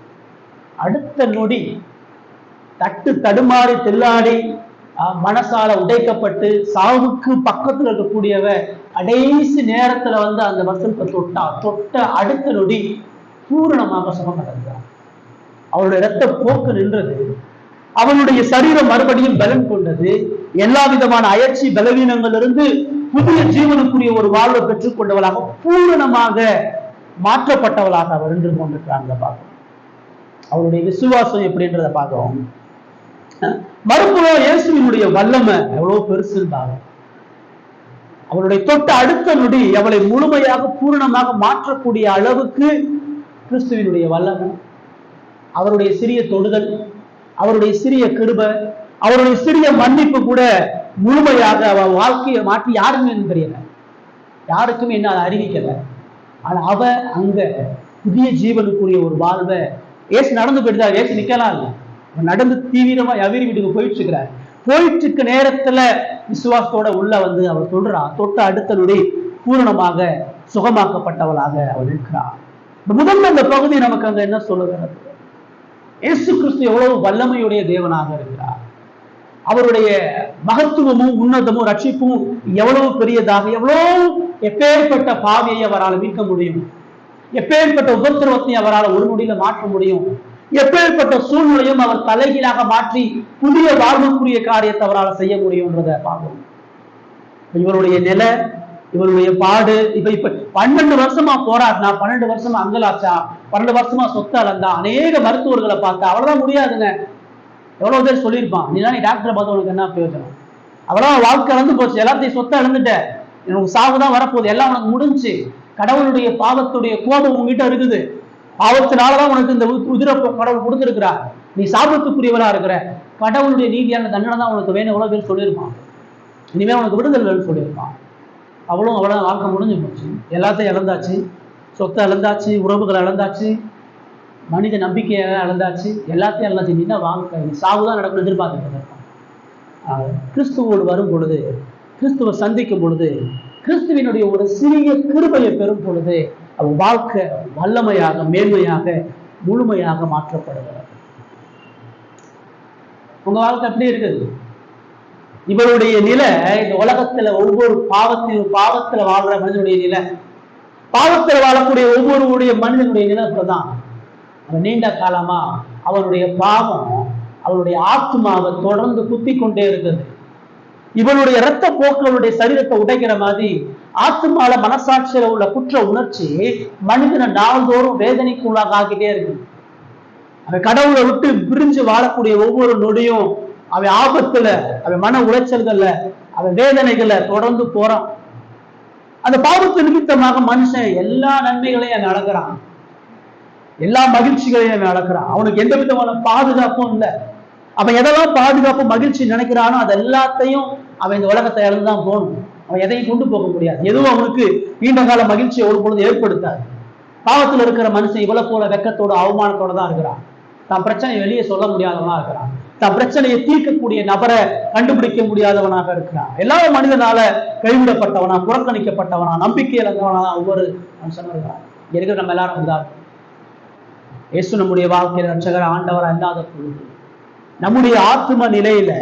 அடுத்த நொடி தட்டு தடுமாறி தில்லாடி மனசால உடைக்கப்பட்டு சாவுக்கு பக்கத்துல இருக்கக்கூடியவ கடைசி நேரத்துல வந்து அந்த வசனத்தை தொட்ட அடுத்த நொடி பூரணமாக சுகம் அடைந்தார். அவருடைய இரத்த போக்கு நின்றது. அவனுடைய சரீரம் மறுபடியும் பலன் கொண்டது. எல்லா விதமான அயற்சி பலவீனங்களிலிருந்து புதிய ஜீவனுக்குரிய ஒரு வாழ்வை பெற்றுக் கொண்டவளாக பூரணமாக மாற்றப்பட்டவளாக அவர் நின்று கொண்டிருக்கிறாங்க பார்க்கிறோம். அவருடைய விசுவாசம் எப்படின்றத பார்க்கிறோம். மறுபுறம் இயேசுவினுடைய வல்லமை எவ்வளவு பெருசு இருந்தாலும் அவருடைய தொட்ட அடுத்த நொடி அவளை முழுமையாக பூரணமாக மாற்றக்கூடிய அளவுக்கு கிறிஸ்துவினுடைய வல்லமை, அவருடைய சிறிய தொடுதல், அவருடைய சிறிய கிருபை, அவருடைய சிறிய மன்னிப்பு கூட முழுமையாக அவ வாழ்க்கையை மாற்றி யாருமே தெரியல, யாருக்குமே என்ன அறிவிக்கல. ஆனா அவ அங்க புதிய ஜீவனுக்குரிய ஒரு வாழ்வை ஏசு நடந்து போயிட்டு, ஏசு நிக்கலாம் இல்லை, நடந்து தீவிரமா யவீர் வீட்டுக்கு போயிட்டு இருக்கிறார். போயிட்டு இருக்க நேரத்துல விசுவாசத்தோட உள்ள வந்து அவர் சொல்றார், தொட்ட அடுத்த நொடி பூரணமாக சுகமாக்கப்பட்டவளாக அவள் இருக்கிறார். முதல்ல அந்த பகுதி நமக்கு அங்க என்ன சொல்லுகிறது? இயேசு கிறிஸ்து எவ்வளவு வல்லமையுடைய தேவனாக இருக்கிறார். அவருடைய மகத்துவமும் உன்னதமும் ரட்சிப்பும் எவ்வளவு பெரியதாக, எப்பேற்பட்ட பாவியை அவரால் மீட்க முடியும், எப்பேற்பட்ட உபத்திரவத்தை அவரால் ஒரு நொடியில மாற்ற முடியும், எப்பேற்பட்ட சூழ்நிலையும் அவர் தலைகீழாக மாற்றி புதிய வாழ்வுக்குரிய காரியத்தை அவரால் செய்ய முடியும்ன்றத பார்க்கணும். இவருடைய நிலை, இவருடைய பாடு, இப்ப 12 வருஷமா போராடினா, 12 வருஷமா அங்கலாச்சா, 12 வருஷமா சொத்து அளந்தா, அநேக மருத்துவர்களை பார்த்தா, அவ்வளவுதான் முடியாதுங்க. எவ்வளவு பேர் சொல்லியிருப்பான், நீ டாக்டரை பார்த்து உனக்கு என்ன பிரயோஜனம், அவ்வளவு வாழ்க்கை இழந்து போச்சு, எல்லாத்தையும் சொத்தை இழந்துட்ட, எனக்கு சாவுதான் வரப்போகுது, எல்லாம் உனக்கு முடிஞ்சு, கடவுளுடைய பாவத்துடைய கோபம் உங்ககிட்ட இருக்குது, பாவத்தினாலதான் உனக்கு இந்த உதிர கடவுள் கொடுத்திருக்கிறார், நீ சாபத்துக்குரியவரா இருக்கிற, கடவுளுடைய நீதியான தண்டனை தான் உனக்கு வேணும், எவ்வளவு பேர் சொல்லியிருப்பான், இனிமே உனக்கு விடுதலை வேணும்னு சொல்லியிருப்பான். அவ்வளோ வாழ்க்கை முடிஞ்சு போச்சு, எல்லாத்தையும் இழந்தாச்சு, சொத்தை இழந்தாச்சு, உறவுகளை இழந்தாச்சு, மனித நம்பிக்கையை இழந்தாச்சு, எல்லாத்தையும் இழந்தாச்சு. நீ என்ன வாங்க, நீ சாவுதான் நடக்கணும் எதிர்பார்த்துட்டு இருப்பான். கிறிஸ்துவோடு வரும் பொழுது, கிறிஸ்துவை சந்திக்கும் பொழுது, கிறிஸ்துவினுடைய ஒரு சிறிய கிருபையை பெறும் பொழுது அவன் வாழ்க்கை வல்லமையாக, மேன்மையாக, முழுமையாக மாற்றப்படுகிறது. உங்க வாழ்க்கை எப்படி இருக்குது? இவருடைய நிலை இந்த உலகத்துல ஒவ்வொரு பாவத்துல வாழ்ற மனிதனுடைய நிலை, பாவத்துல வாழக்கூடிய ஒவ்வொருடைய மனிதனுடைய நிலை இப்படிதான். அவன் நீண்ட காலமா அவனுடைய பாவம் அவனுடைய ஆத்மாவை தொடர்ந்து குத்தி கொண்டே இருக்குது. இவனுடைய இரத்த போக்குகளுடைய சரீரத்தை உடைக்கிற மாதிரி ஆத்மால மனசாட்சியில உள்ள குற்ற உணர்ச்சி மனிதனை நாள்தோறும் வேதனைக்குள்ளாக ஆக்கிட்டே இருக்கு. அவன் கடவுளை விட்டு பிரிஞ்சு வாழக்கூடிய ஒவ்வொரு நொடியும் அவன் ஆபத்துல, அவன் மன உளைச்சல்கள்ல, அவன் வேதனைகள்ல தொடர்ந்து போறான். அந்த பாவத்து நிமித்தமாக மனுஷன் எல்லா நன்மைகளையும் நடக்கிறான், எல்லா மகிழ்ச்சிகளையும் நடக்கிறான். அவனுக்கு எந்த விதமான பாதுகாப்பும் இல்லை. அவன் எதெல்லாம் பாதுகாப்பு மகிழ்ச்சி நினைக்கிறானோ அது எல்லாத்தையும் அவன் இந்த உலகத்தை இழந்துதான் போகணும். அவன் எதையும் கொண்டு போக முடியாது. எதுவும் அவனுக்கு நீண்ட கால மகிழ்ச்சியை ஒரு பொழுது ஏற்படுத்தாது. பாவத்தில் இருக்கிற மனுஷன் இவ்வளவு போல வெக்கத்தோட அவமானத்தோட தான் இருக்கிறான். தான் பிரச்சனையை வெளியே சொல்ல முடியாதவனா இருக்கிறான். தான் பிரச்சனையை தீர்க்கக்கூடிய நபரை கண்டுபிடிக்க முடியாதவனாக இருக்கிறான். எல்லா மனிதனால கைவிடப்பட்டவனா, புறக்கணிக்கப்பட்டவனா, நம்பிக்கை இழந்தவனா ஒவ்வொரு மனுஷனும் இருக்கிறான். இருக்கிற நம்ம எல்லாரும் உதாரணம். இயேசு நம்முடைய வாழ்க்கையில் ரட்சகர் ஆண்டவர் அல்லாத பொழுது நம்முடைய ஆத்ம நிலையில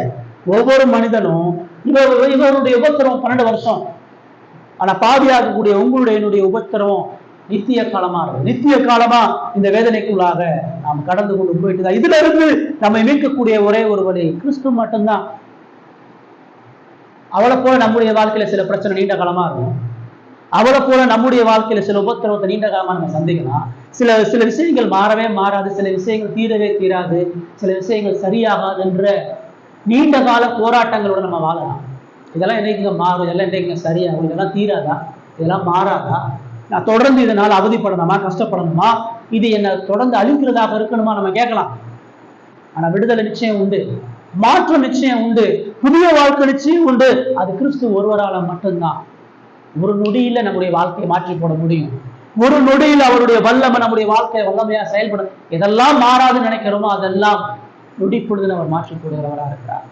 ஒவ்வொரு மனிதனும் இவருடைய உபத்திரவம் 12 வருஷம். ஆனா பாவியாகக்கூடிய உங்களுடைய என்னுடைய உபத்திரவம் நித்திய காலமா இருக்கு. நித்திய காலமா இந்த வேதனைக்குள்ளாக நாம் கடந்து கொண்டு போயிட்டு இதுல இருந்து நம்மை மீட்கக்கூடிய ஒரே ஒரு வழி கிறிஸ்து மட்டும்தான். அவளை போல நம்முடைய வாழ்க்கையில சில பிரச்சனை நீண்ட காலமா இருக்கும். அவளை போல நம்முடைய வாழ்க்கையில சில உபத்திரவத்தை நீண்ட காலமா நம்ம சந்திக்கலாம். சில விஷயங்கள் மாறவே மாறாது, சில விஷயங்கள் தீரவே தீராது, சில விஷயங்கள் சரியாகாது என்ற நீண்ட கால போராட்டங்களோட நம்ம வாழலாம். இதெல்லாம் என்னைக்குங்க மாறும், இதெல்லாம் என்னைக்குங்க சரியாகும், இதெல்லாம் தீராதா, இதெல்லாம் மாறாதா, நான் தொடர்ந்து இதனால் அவதிப்படணுமா, கஷ்டப்படணுமா, இது என்னை தொடர்ந்து அழிக்கிறதாக இருக்கணுமா நம்ம கேட்கலாம். ஆனா விடுதலை நிச்சயம் உண்டு, மாற்றம் நிச்சயம் உண்டு, புதிய வாழ்க்கை நிச்சயம் உண்டு. அது கிறிஸ்து ஒருவரால மட்டும்தான். ஒரு நொடியில நம்முடைய வாழ்க்கையை மாற்றி போட முடியும். ஒரு நொடியில் அவருடைய வல்லமை நம்முடைய வாழ்க்கையை வல்லமையா செயல்படும். எதெல்லாம் மாறாதுன்னு நினைக்கிறோமோ அதெல்லாம் நொடி பொழுதுல அவர் மாற்றி போடுகிறவராக இருக்கிறார்.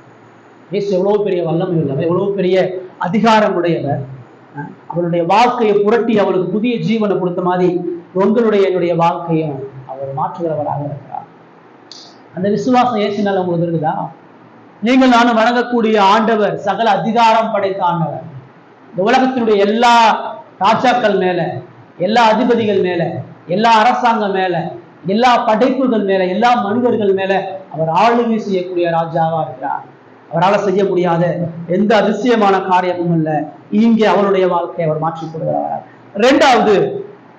இயேசு எவ்வளவு பெரிய வல்லமை உள்ளவர், எவ்வளவு பெரிய அதிகாரம் உடையவர். அவருடைய வாழ்க்கையை புரட்டி அவளுக்கு புதிய ஜீவனை கொடுத்த மாதிரி உங்களுடைய என்னுடைய வாழ்க்கையும் அவர் மாற்றுகிறவராக இருக்கிறார். அந்த விசுவாசம் இயேசுனால உங்களுக்கு இருக்குதா? நீங்கள் நானும் வணங்கக்கூடிய ஆண்டவர் சகல அதிகாரம் படைத்த ஆண்டவர். இந்த உலகத்தினுடைய எல்லா ராஜாக்கள் மேல, எல்லா அதிபதிகள் மேல, எல்லா அரசாங்கம் மேல, எல்லா படைப்புகள் மேல, எல்லா மனிதர்கள் மேல அவர் ஆளுகை செய்யக்கூடிய ராஜாவா இருக்கிறார். அவரால் செய்ய முடியாத எந்த அதிசயமான காரியமும் இல்லை. இங்கே அவருடைய வாழ்க்கையை அவர் மாற்றி கொடுக்கிறார். இரண்டாவது,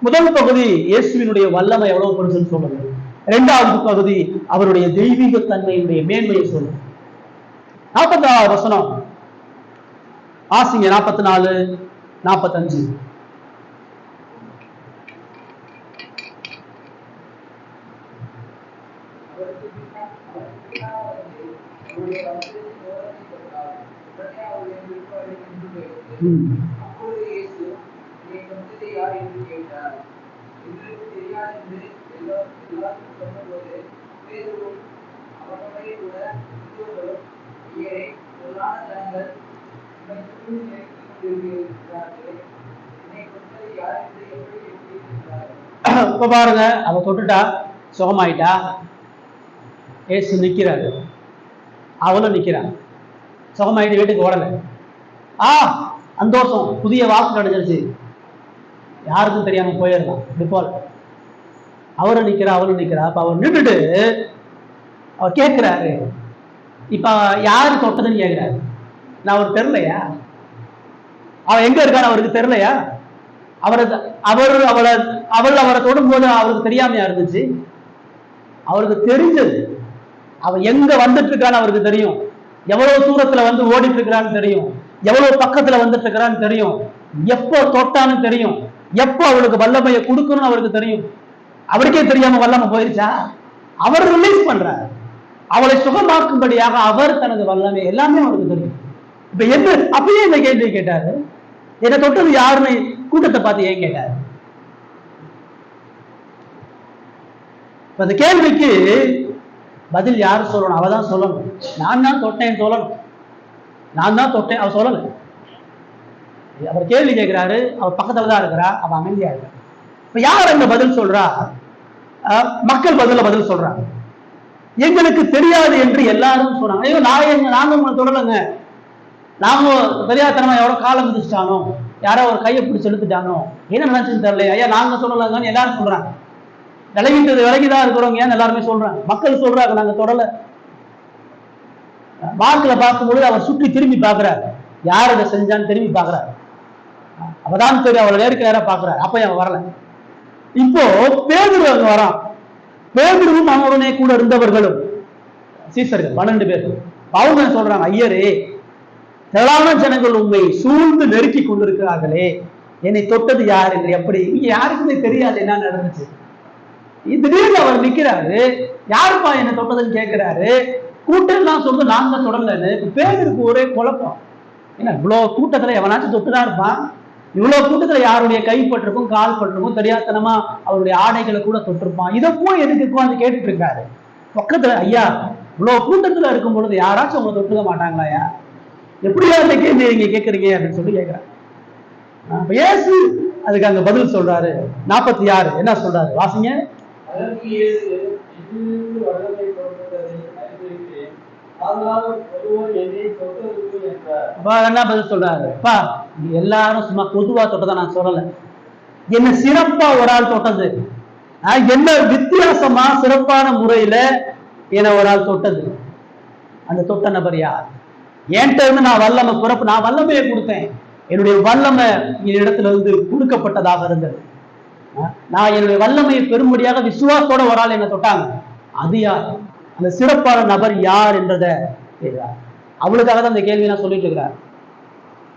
முதல் பகுதி இயேசுவினுடைய வல்லமை எவ்வளவு பெருசுன்னு சொல்லுது. இரண்டாவது பகுதி அவருடைய தெய்வீக தன்மையுடைய மேன்மையை சொல்லுது. 46 வசனம் ஆசிங்க. 44, 45. இப்ப பாருங்க, அவ தொட்டுட்டா, சுகமாயிட்டா, ஏசு நிக்கிறாரு, அவளும் நிக்கிறான். சுகமாயிட்டு வீட்டுக்கு ஓடல. சந்தோஷம், புதிய வாக்கு கிடைச்சிருச்சு, யாருக்கும் தெரியாம போயிடலாம். இப்படி போல அவரும் நிக்கிறா, அவளும் நிக்கிறா. அப்ப அவர் நின்றுட்டு அவர் கேட்கிறாரு, இப்ப யாரு தொட்டதுன்னு கேட்கிறாரு. நான் அவருக்கு தெரியலையா? அவன் எங்க இருக்கான்னு அவருக்கு தெரியலையா? அவள் அவரை தொடும் போது அவருக்கு தெரியாமையா இருந்துச்சு? அவருக்கு தெரிஞ்சது. அவன் எங்க வந்துட்டு இருக்கான்னு அவருக்கு தெரியும். எவ்வளவு தூரத்துல வந்து ஓடிட்டு இருக்கிறான்னு தெரியும். எவ்வளவு பக்கத்துல வந்துட்டு இருக்கிறான்னு தெரியும். எப்போ தொட்டான்னு தெரியும். எப்போ அவளுக்கு வல்லமையை கொடுக்கணும்னு அவருக்கு தெரியும். அவருக்கே தெரியாம வல்லமை போயிருச்சா? அவர் ரிலீஸ் பண்றார். அவளை சுகமாக்கும்படியாக அவர் தனது வல்லமை எல்லாமே அவருக்கு தெரியும். இப்ப என்ன அப்பயே இந்த கேள்வி கேட்டாரு, என்னை தொட்டது யாருன்னு கூட்டத்தை பார்த்து ஏன் கேட்டாரு? அந்த கேள்விக்கு பதில் யாரு சொல்லணும்? அவ தான் சொல்லணும். நான் தான் தொட்டேன் சொல்லணும். நான் தான் தொட்டேன் அவ சொல்லணும். அவர் கேள்வி கேட்கிறாரு, அவர் பக்கத்துல தான் இருக்கிறா, அவ அமைதியா இருக்கா. இப்ப யார் அந்த பதில் சொல்றா? மக்கள் பதில் சொல்றாங்க. எங்களுக்கு தெரியாது என்று எல்லாரும் சொன்னாங்க. ஐயோ நாங்க உங்களை தொடரலைங்க, நாங்க தெரியாதனமா எவ்வளவு காலம் மிதிச்சிட்டானோ, யாரோ ஒரு கையை பிடிச்சி எடுத்துட்டானோ, என்ன நினைச்சுன்னு தெரியல, ஐயா நாங்க சொல்லலங்கன்னு எல்லாரும் சொல்றாங்க. விலகிதான் இருக்கிறவங்க ஏன் எல்லாருமே சொல்றாங்க. மக்கள் சொல்றாங்க நாங்க தொடல. வாக்குல பார்க்கும்போது அவர் சுற்றி திரும்பி பார்க்கிறார், யார் அதை செஞ்சான்னு திரும்பி பார்க்கிறார். அவதான் தெரியும், அவளை நேருக்கு நேரம் பார்க்கிறார். அப்ப அவன் வரல. இப்போ பேதுரு அங்க வரான். பேதுருவும் அவனுடனே கூட இருந்தவர்களும் சீசர்கள் 12 பேர். அவங்க சொல்றாங்க, ஐயரே, திரளான ஜனங்கள் உண்மை சூழ்ந்து நெருக்கி கொண்டிருக்கிறார்களே, என்னை தொட்டது யார் என்று எப்படி? இங்க யாருக்குமே தெரியாது என்ன நடந்துச்சு. திடீர்னு அவர் நிக்கிறாரு, யாருப்பா என்னை தொட்டதுன்னு கேட்கிறாரு. கூட்டம் எல்லாம் சொல்லுது நான் தான் தொடரலன்னு. பேருக்கு ஒரே குழப்பம். ஏன்னா இவ்வளவு கூட்டத்துல எவனாச்சும் தொட்டுதான் இருப்பான். இவ்வளவு கூட்டத்துல யாருடைய கை பட்டிருக்கும், கால் பட்டிருக்கும், தெரியாதனமா அவருடைய ஆடைகளை கூட தொட்டிருப்பான். இதை போய் எதுக்கு உட்காந்து கேட்டுட்டு இருக்காரு. பக்கத்துல, ஐயா, இவ்வளவு கூட்டத்துல இருக்கும் பொழுது யாராச்சும் உங்களை தொட்டுக்க மாட்டாங்களாயா? எப்படியா இந்த கேள்வி நீங்க கேட்கறீங்க அப்படின்னு சொல்லி கேட்கிறாங்க. இயேசு அதுக்கு அங்க பதில் சொல்றாரு. 46 என்ன சொல்றாரு வாசிங்க. என்ன பதில் சொல்றாரு? எல்லாரும் சும்மா பொதுவா தொட்டதான் நான் சொல்லல, என்ன சிறப்பா ஒரு ஆள் தொட்டது, என்ன வித்தியாசமா சிறப்பான முறையில என்ன ஒரு ஆள் தொட்டது. அந்த தொட்ட நபர் யார்? என்கிட்ட இருந்து நான் வல்லமை நான் வல்லமையை கொடுத்தேன். என்னுடைய வல்லமை இடத்துல இருந்து கொடுக்கப்பட்டதாக இருந்தது. நான் என்னுடைய வல்லமையை பெரும்படியாக விசுவாசத்தோட ஒரு ஆள் என்ன தொட்டாங்க. அது யார்? அந்த சிறப்பான நபர் யார் என்றத அவளுக்காக தான் அந்த கேள்வி நான் சொல்லிட்டு இருக்கிறார்.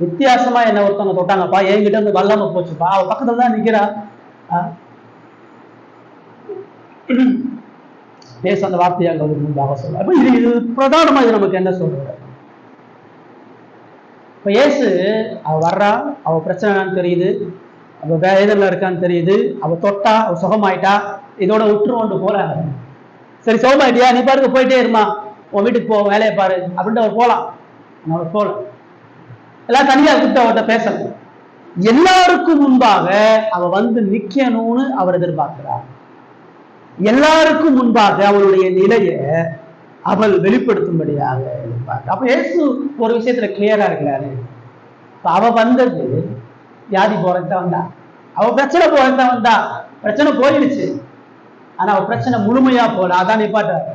வித்தியாசமா என்ன ஒருத்தவங்க தொட்டாங்கப்பா, என்கிட்ட இருந்து வல்லமை போச்சுப்பா, அவ பக்கத்துல தான் நிக்கிறா. பேச அந்த வார்த்தையாக முன்பாக சொல்ல. அப்ப இது பிரதானமா இது நமக்கு என்ன சொல்ற? இப்ப இயேசு அவ வர்றா, அவ பிரச்சனைன்னு தெரியுது, அவ வேதனையில இருக்கான்னு தெரியுது, அவ தொட்டா, அவ சுகமாயிட்டா, இதோட விட்டுருவோண்டு போறாங்க. சரி சுகமாயிட்டியா, நீ பாருங்க போயிட்டே இருமா, உன் வீட்டுக்கு போ, வேலையை பாரு அப்படின்ட்டு அவர் போலாம். அவர் போல எல்லாம் தனியா கூப்பிட்டு அவர்கிட்ட பேசணும். எல்லாருக்கும் முன்பாக அவ வந்து நிக்கணும்னு அவர் எதிர்பார்க்கிறார். எல்லாருக்கும் முன்பாக அவளுடைய நிலையை அவள் வெளிப்படுத்தும்படியாக எதிர்பார்க்க. அப்ப இயேசு ஒரு விஷயத்துல கிளியரா இருக்கிறாரு. அவ வந்தது வியாதி போறதுதான் வந்தா, அவ பிரச்சனை போறதுதான் வந்தா. பிரச்சனை போயிடுச்சு, ஆனா அவ பிரச்சனை முழுமையா போல. அதான் நிப்பாட்டார்.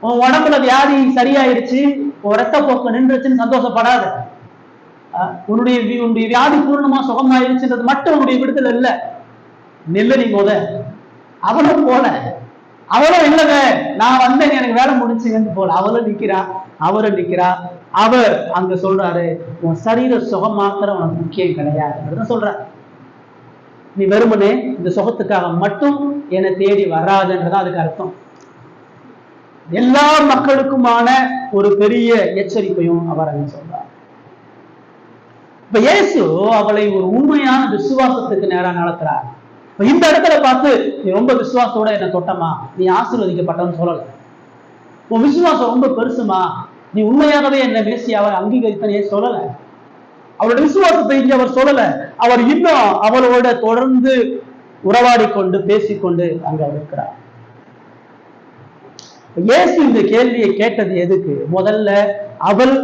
உன் உடம்புல வியாதி சரியாயிடுச்சு, உன் ரத்த போக்கு நின்றுச்சுன்னு சந்தோஷப்படாத. உன்னுடைய வியாதி பூர்ணமா சுகமாயிருச்சுன்றது மட்டும் உன்னுடைய விடுதலை இல்லை. நெல்ல நீ போத அவளும் போல, அவளும் இல்லைங்க நான் வந்தேன் எனக்கு வேலை முடிச்சுங்கன்னு போல. அவளும் நிக்கிறா, அவரும் நிக்கிறா. அவர் அங்க சொல்றாரு, உன் சரீர சுகம் மாத்திரம் உனக்கு முக்கியம் கிடையாது சொல்றாரு. நீ வெறுமனே இந்த சுகத்துக்காக மட்டும் என்னை தேடி வராதுன்றதான் அதுக்கு அர்த்தம். எல்லா மக்களுக்குமான ஒரு பெரிய எச்சரிக்கையும் அவர் அங்க சொல்றார். இப்ப இயேசு அவளை ஒரு உண்மையான விசுவாசத்துக்கு நேரம் நடத்துறார். இந்த இடத்துல பார்த்து நீ ரொம்ப விசுவாசத்தோட என்ன தொட்டமா, நீ ஆசீர்வதிக்கப்பட்டன்னு சொல்லல. உன் விசுவாசம் ரொம்ப பெருசுமா, நீ உண்மையாகவே என்ன பேசி அவர் அங்கீகரித்தனே சொல்லல. அவருடைய விசுவாசத்தை இங்க அவர் சொல்லல. அவர் இன்னும் அவளோட தொடர்ந்து உறவாடி கொண்டு பேசிக்கொண்டு அங்க இருக்கிறார். இயேசு இந்த கேள்வியை கேட்டது எதுக்கு? முதல்ல அவள்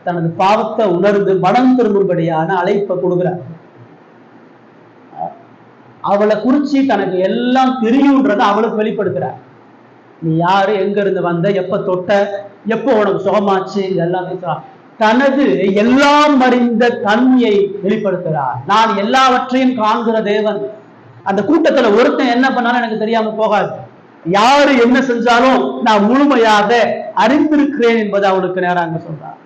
தனது பாவத்தை உணர்ந்து மனம் திரும்பும்படியான அழைப்பை கொடுக்கிறார். அவளை குறிச்சு தனக்கு எல்லாம் தெரியும்ன்றத அவளுக்கு வெளிப்படுத்துறார். நீ யாரு, எங்க இருந்து வந்த, எப்ப தொட்ட, எப்போ உனக்கு சுகமாச்சு, இதெல்லாம் தனது எல்லாம் அறிந்த தன்மையை வெளிப்படுத்துறார். நான் எல்லாவற்றையும் காண்கிற தேவன். அந்த கூட்டத்துல ஒருத்தன் என்ன பண்ணாலும் எனக்கு தெரியாம போகாது. யாரு என்ன செஞ்சாலும் நான் முழுமையாக அறிந்திருக்கிறேன் என்பதை அவனுக்கு நேராக சொல்றார்.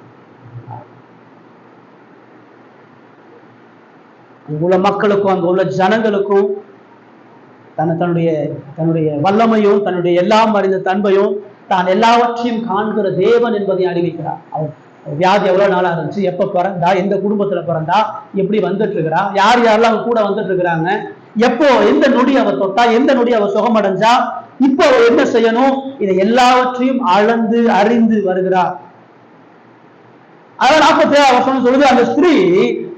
அங்குள்ள மக்களுக்கும் அங்கு உள்ள ஜனங்களுக்கும் தன்னுடைய வல்லமையும் தன்னுடைய எல்லாம் அறிந்த தன்மையும் தான் எல்லாவற்றையும் காண்கிற தேவன் என்பதை அறிவிக்கிறார். அவர் வியாதி எவ்வளவு நாளா இருந்துச்சு, எப்ப பிறந்தா, எந்த குடும்பத்துல பிறந்தா, எப்படி வந்துட்டு இருக்கிறா, யார் யாரெல்லாம் கூட வந்துட்டு இருக்கிறாங்க, எப்போ எந்த நொடி அவர் தொட்டா, எந்த நொடி அவர் சுகமடைஞ்சா, இப்போ அவர் என்ன செய்யணும், இதை எல்லாவற்றையும் அளந்து அறிந்து வருகிறார். அதான் 47 சொல்லுது, அந்த ஸ்திரீ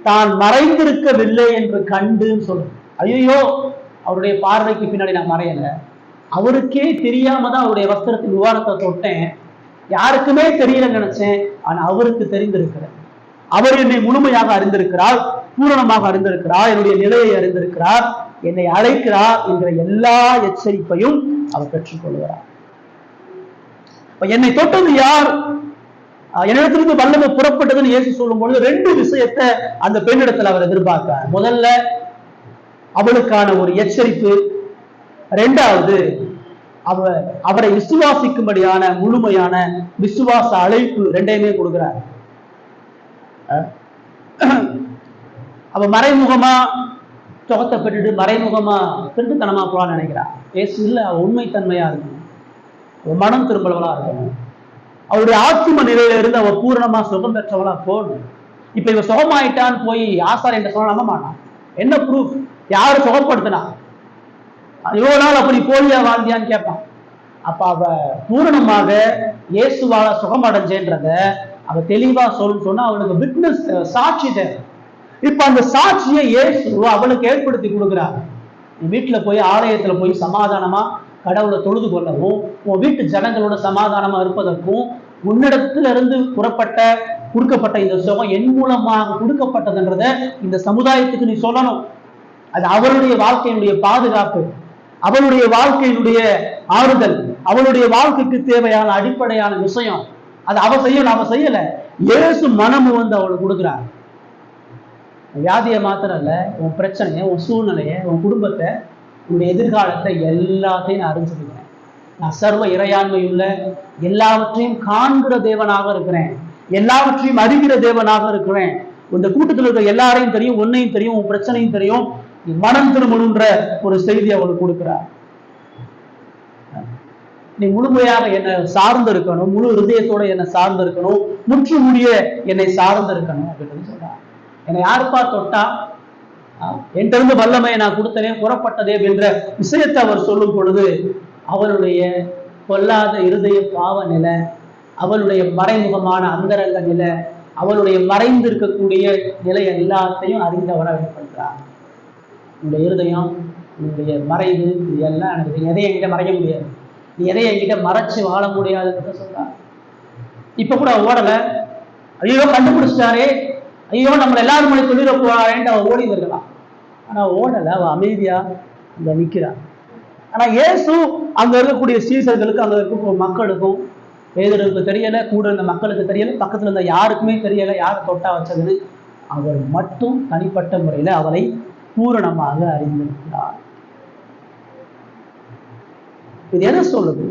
தான் மறைந்திருக்கவில்லை என்று கண்டுன்னு சொல்லுது. ஐயோ, அவருடைய பார்வைக்கு பின்னாடி நான் மறையல, அவருக்கே தெரியாம தான் அவருடைய வஸ்திரத்தின் விவாதத்தை தொட்டேன், யாருக்குமே தெரியல நினைச்சேன், ஆனா அவருக்கு தெரிந்திருக்கிறார். அவர் என்னை முழுமையாக அறிந்திருக்கிறார், பூரணமாக அறிந்திருக்கிறார், என்னுடைய நிலையை அறிந்திருக்கிறார், என்னை அழைக்கிறார் என்கிற எல்லா எச்சரிப்பையும் அவர் பெற்றுக்கொள்கிறார். என்னை தொட்டது யார், என்னிடத்திலிருந்து வல்லமை புறப்பட்டதுன்னு இயேசு சொல்லும் பொழுது 2 விஷயத்தை அந்த பெண்ணிடத்தில் அவர் எதிர்பார்க்கிறார். முதல்ல அவளுக்கான ஒரு எச்சரிப்பு, 2வது அவரை விசுவாசிக்கும்படியான முழுமையான விசுவாச அழைப்பு ரெண்டையுமே கொடுக்கிறார். அவ மறைமுகமா சுகத்தை பெற்றுட்டு மறைமுகமா திருட்டுத்தனமா போலான்னு நினைக்கிறான். ஏசு இல்ல, அவ உண்மைத்தன்மையா இருக்கணும், அவ மனம் திரும்பலவளா இருக்கணும், அவருடைய ஆத்ம நிலையில இருந்து அவ பூரணமா சுகம் பெற்றவளா போகணும். இப்ப இவ சுகமாயிட்டான்னு போய் ஆசாரி என்ற சொல்ல நம்ப மாட்டான். என்ன ப்ரூஃப்? யாரு சுகப்படுத்தினா? இவ்வளவு நாள் அப்படி போலியா வாழ்ந்தியான்னு கேட்பான். அப்ப அவ பூரணமாக இயேசுவால சுகம் அடைஞ்சேன்றத அவ தெளிவா சொன்னா அவளுக்கு விட்னஸ், சாட்சி தேவை. இப்ப அந்த சாட்சியை இயேசு அவளுக்கு ஏற்படுத்தி கொடுக்கிறார். நீ வீட்டுல போய் ஆலயத்துல போய் சமாதானமா கடவுளை தொழுது கொள்ளவும், உன் வீட்டு ஜனங்களோட சமாதானமா இருப்பதற்கும் உன்னிடத்துல இருந்து கொடுக்கப்பட்ட இந்த சுகம் என் மூலமாக கொடுக்கப்பட்டதுன்றத இந்த சமுதாயத்துக்கு நீ சொல்லணும். அது அவளுடைய வாழ்க்கையினுடைய பாதுகாப்பு, அவளுடைய வாழ்க்கையினுடைய ஆறுதல், அவளுடைய வாழ்க்கைக்கு தேவையான அடிப்படையான விஷயம். அது அவ செய்யல, இயேசு மனமு வந்து அவளுக்கு கொடுக்குறார். வியாதியை மாத்திரம் இல்ல, உன் பிரச்சனைய, உன் சூழ்நிலைய, உன் குடும்பத்தை, உன்னுடைய எதிர்காலத்தை எல்லாத்தையும் நான் அறிஞ்சிருக்கிறேன். நான் சர்வ இறையாண்மை உள்ள, எல்லாவற்றையும் காண்கிற தேவனாக இருக்கிறேன், எல்லாவற்றையும் அறிகிற தேவனாக இருக்கிறேன். இந்த கூட்டத்தில் இருக்கிற எல்லாரையும் தெரியும், உன்னையும் தெரியும், உன் பிரச்சனையும் தெரியும். நீ மனம் திரும்பணுன்ற ஒரு செய்தி அவளுக்கு கொடுக்கிறார். நீ முழுமையாக என்னை சார்ந்து இருக்கணும், முழு ஹிருதயத்தோட என்னை சார்ந்து இருக்கணும், முற்று முடிய என்னை சார்ந்து இருக்கணும் அப்படின்னு சொல்றார். என்னை யாருப்பா தொட்டா என்கிட்ட வல்லமையை நான் கொடுத்தனே, புறப்பட்டதே என்ற விஷயத்தை அவர் சொல்லும் பொழுது அவளுடைய கொல்லாத இருதய பாவ நிலை, அவளுடைய மறைமுகமான அந்தரங்க நிலை, அவளுடைய மறைந்து இருக்கக்கூடிய நிலை எல்லாத்தையும் அறிந்தவரை வெளிப்படுத்துறார். உன்னுடைய இருதயம், உன்னுடைய மறைவு, இது எல்லாம் எனக்கு எதையும் என்கிட்ட மறைக்க முடியாது, நீ எதையும் என்கிட்ட மறைச்சு வாழ முடியாதுன்னு சொல்றார். இப்ப கூட ஓடல, ஐயோ கண்டுபிடிச்சிட்டாரே, ஐயோ நம்மள எல்லாரும் மொழி சொல்லிட போறாரேன்ட்டு அவ ஓடி இருக்கலாம். ஆனா ஓடல, அவ அமைதியா அங்க நிக்கிறான். ஆனா இயேசு அங்க இருக்கக்கூடிய சீசர்களுக்கு, அங்க இருக்கக்கூடிய மக்களுக்கும், பேதுருக்கு தெரியல, கூட இருந்த மக்களுக்கு தெரியல, பக்கத்துல இருந்த யாருக்குமே தெரியல யார் தொட்டா வச்சதுன்னு. அவர் மட்டும் தனிப்பட்ட முறையில அவளை பூரணமாக அறிந்திருக்கிறார். இது எதை சொல்லுது?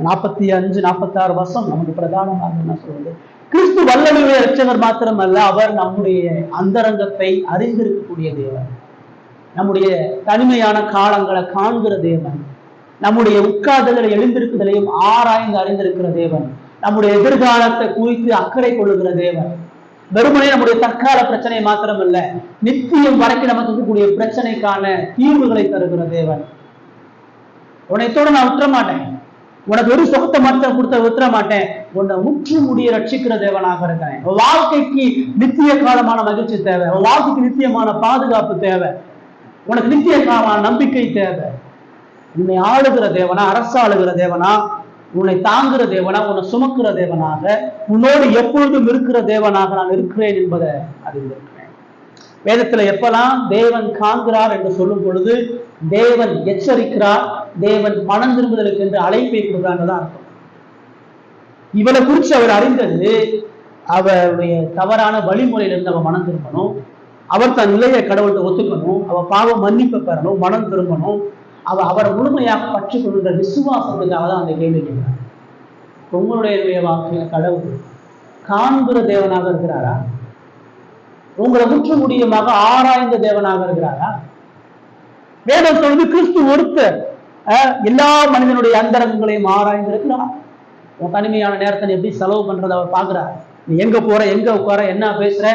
45-46 வருஷம் நமக்கு பிரதானமாக என்ன சொல்லுது? கிறிஸ்து வல்லமையுடைய இரட்சகர் மாத்திரமல்ல, அவர் நம்முடைய அந்தரங்கத்தை அறிந்திருக்கக்கூடிய தேவன், நம்முடைய தனிமையான காலங்களை காண்கிற தேவன், நம்முடைய உட்கார்தலை எழுந்திருக்குதலையும் ஆராய்ந்து அறிந்திருக்கிற தேவன், நம்முடைய எதிர்காலத்தை குறித்து அக்கறை கொள்ளுகிற தேவன். வெறுமனே நம்முடைய தற்கால பிரச்சனை மாத்திரமல்ல, நித்தியம் வரைக்கும் நமக்கு இருக்கக்கூடிய பிரச்சனைக்கான தீர்வுகளை தருகிற தேவன். உன்னைத்தோட நான் விட்டுற மாட்டேன், உனக்கு ஒரு சுகத்தை மட்டும் கொடுத்த விட்டுற மாட்டேன், உன்னை முற்று முடிய ரட்சிக்கிற தேவனாக இருக்கிறேன். வாழ்க்கைக்கு நித்திய காலமான மகிழ்ச்சி தேவை, வாழ்க்கைக்கு நித்தியமான பாதுகாப்பு தேவை, உனக்கு நித்திய காலமான நம்பிக்கை தேவை. உன்னை ஆளுகிற தேவனா, அரசாளுகிற தேவனா, உன்னை தாங்குகிற தேவனா, உன்னை சுமக்கிற தேவனாக, உன்னோடு எப்பொழுதும் இருக்கிற தேவனாக நான் இருக்கிறேன் என்பதை அறிந்திருக்கிறேன். வேதத்துல எப்பெல்லாம் தேவன் காண்கிறார் என்று சொல்லும் பொழுது தேவன் எச்சரிக்கிறார், தேவன் மனம் திரும்புதலுக்கு என்று அழைப்பை கொடுக்கிறாங்கதான் அர்த்தம். இவனை குறித்து அவர் அறிந்தது, அவருடைய தவறான வழிமுறையிலிருந்து அவன் மனம் திரும்பணும், அவர் தன் நிலையை கடவுள்கிட்ட ஒத்துக்கணும், அவ பாவம் மன்னிப்பு பெறணும், மனம் திரும்பணும், அவரை முழுமையாக பற்றி கொள்கின்ற விசுவாசத்துக்காக தான் அந்த கேள்வி கேட்கிறார். உங்களுடைய வாக்கு கடவுள் காண்கிற தேவனாக இருக்கிறாரா? உங்களை முற்று முடியமாக ஆராய்ந்த தேவனாக இருக்கிறாரா? வேதம் சொல்வது கிறிஸ்து ஒருத்தர் எல்லா மனிதனுடைய அந்தரங்கங்களையும் ஆராய்ந்திருக்கிறார். உன் தனிமையான நேரத்தை எப்படி செலவு பண்றதை அவர் பார்க்கிறார். நீ எங்க போற, எங்க உட்கார, என்ன பேசுற,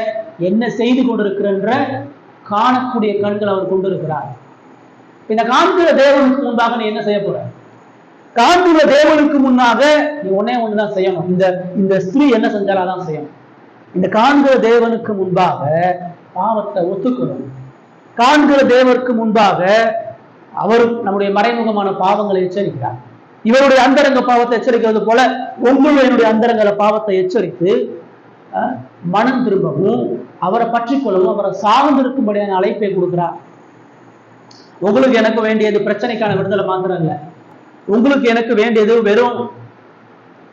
என்ன செய்து கொண்டிருக்கிற காணக்கூடிய கண்கள் அவர் கொண்டிருக்கிறார். இந்த காண்கிற தேவனுக்கு முன்பாக நீ என்ன செய்ய போற? காண்கிற தேவனுக்கு முன்னாக நீ ஒன்னே ஒண்ணுதான் செய்யணும். இந்த ஸ்திரீ என்ன செஞ்சாலும் அதான் செய்யணும். இந்த காண்கிற தேவனுக்கு முன்பாக பாவத்தை ஒத்துக்கணும். காண்கிற தேவனுக்கு முன்பாக அவர் நம்முடைய மறைமுகமான பாவங்களை எச்சரிக்கிறார். இவருடைய அந்தரங்க பாவத்தை எச்சரிக்கிறது போல உங்களுடைய அந்தரங்க பாவத்தை எச்சரித்து மனம் திரும்பவும், அவரை பற்றி கொள்ளவும், அவரை சார்ந்திருக்கும்படியான அழைப்பை கொடுக்கிறார். உங்களுக்கு எனக்கு வேண்டியது பிரச்சனைக்கான விடுதலை மாத்திரம் இல்லை, உங்களுக்கு எனக்கு வேண்டியது வெறும்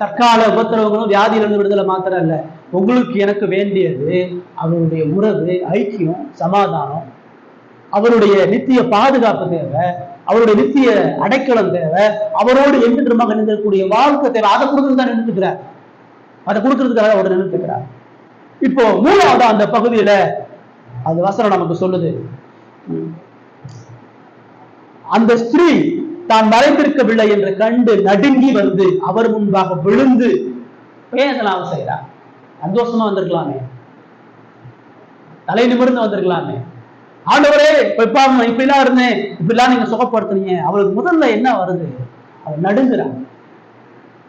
தற்கால உபத்திரவங்களும் வியாதியிலிருந்து விடுதலை மாத்திரம் இல்லை. உங்களுக்கு எனக்கு வேண்டியது அவருடைய உறவு, ஐக்கியம், சமாதானம், அவருடைய நித்திய பாதுகாப்பு தேவை, அவருடைய நித்திய அடைக்கலம் தேவை, அவரோடு என்றென்றுமாக நினைக்கக்கூடிய வாழ்க்கை தேவை. அதை கொடுக்கறது தான் நின்றுக்கிறார், அதை கொடுக்கறதுக்காக அவர் நின்றுக்கிறார். இப்போ மூணாவது அந்த பகுதியில அது வசனம் நமக்கு சொல்லுது, அந்த ஸ்திரீ தான் மறைந்திருக்கவில்லை என்று கண்டு நடுங்கி வந்து அவர் முன்பாக விழுந்து பேசலாம் செய்கிறார். சந்தோஷமா வந்திருக்கலாமே, தலை நிமிர்ந்து வந்திருக்கலாமே. ஆண்டவரே இப்படிலாம் இருந்தேன், இப்படிலாம் நீங்க சுகப்படுத்துனீங்க. அவளுக்கு முதல்ல என்ன வருது? அவள் நடுங்குறான்.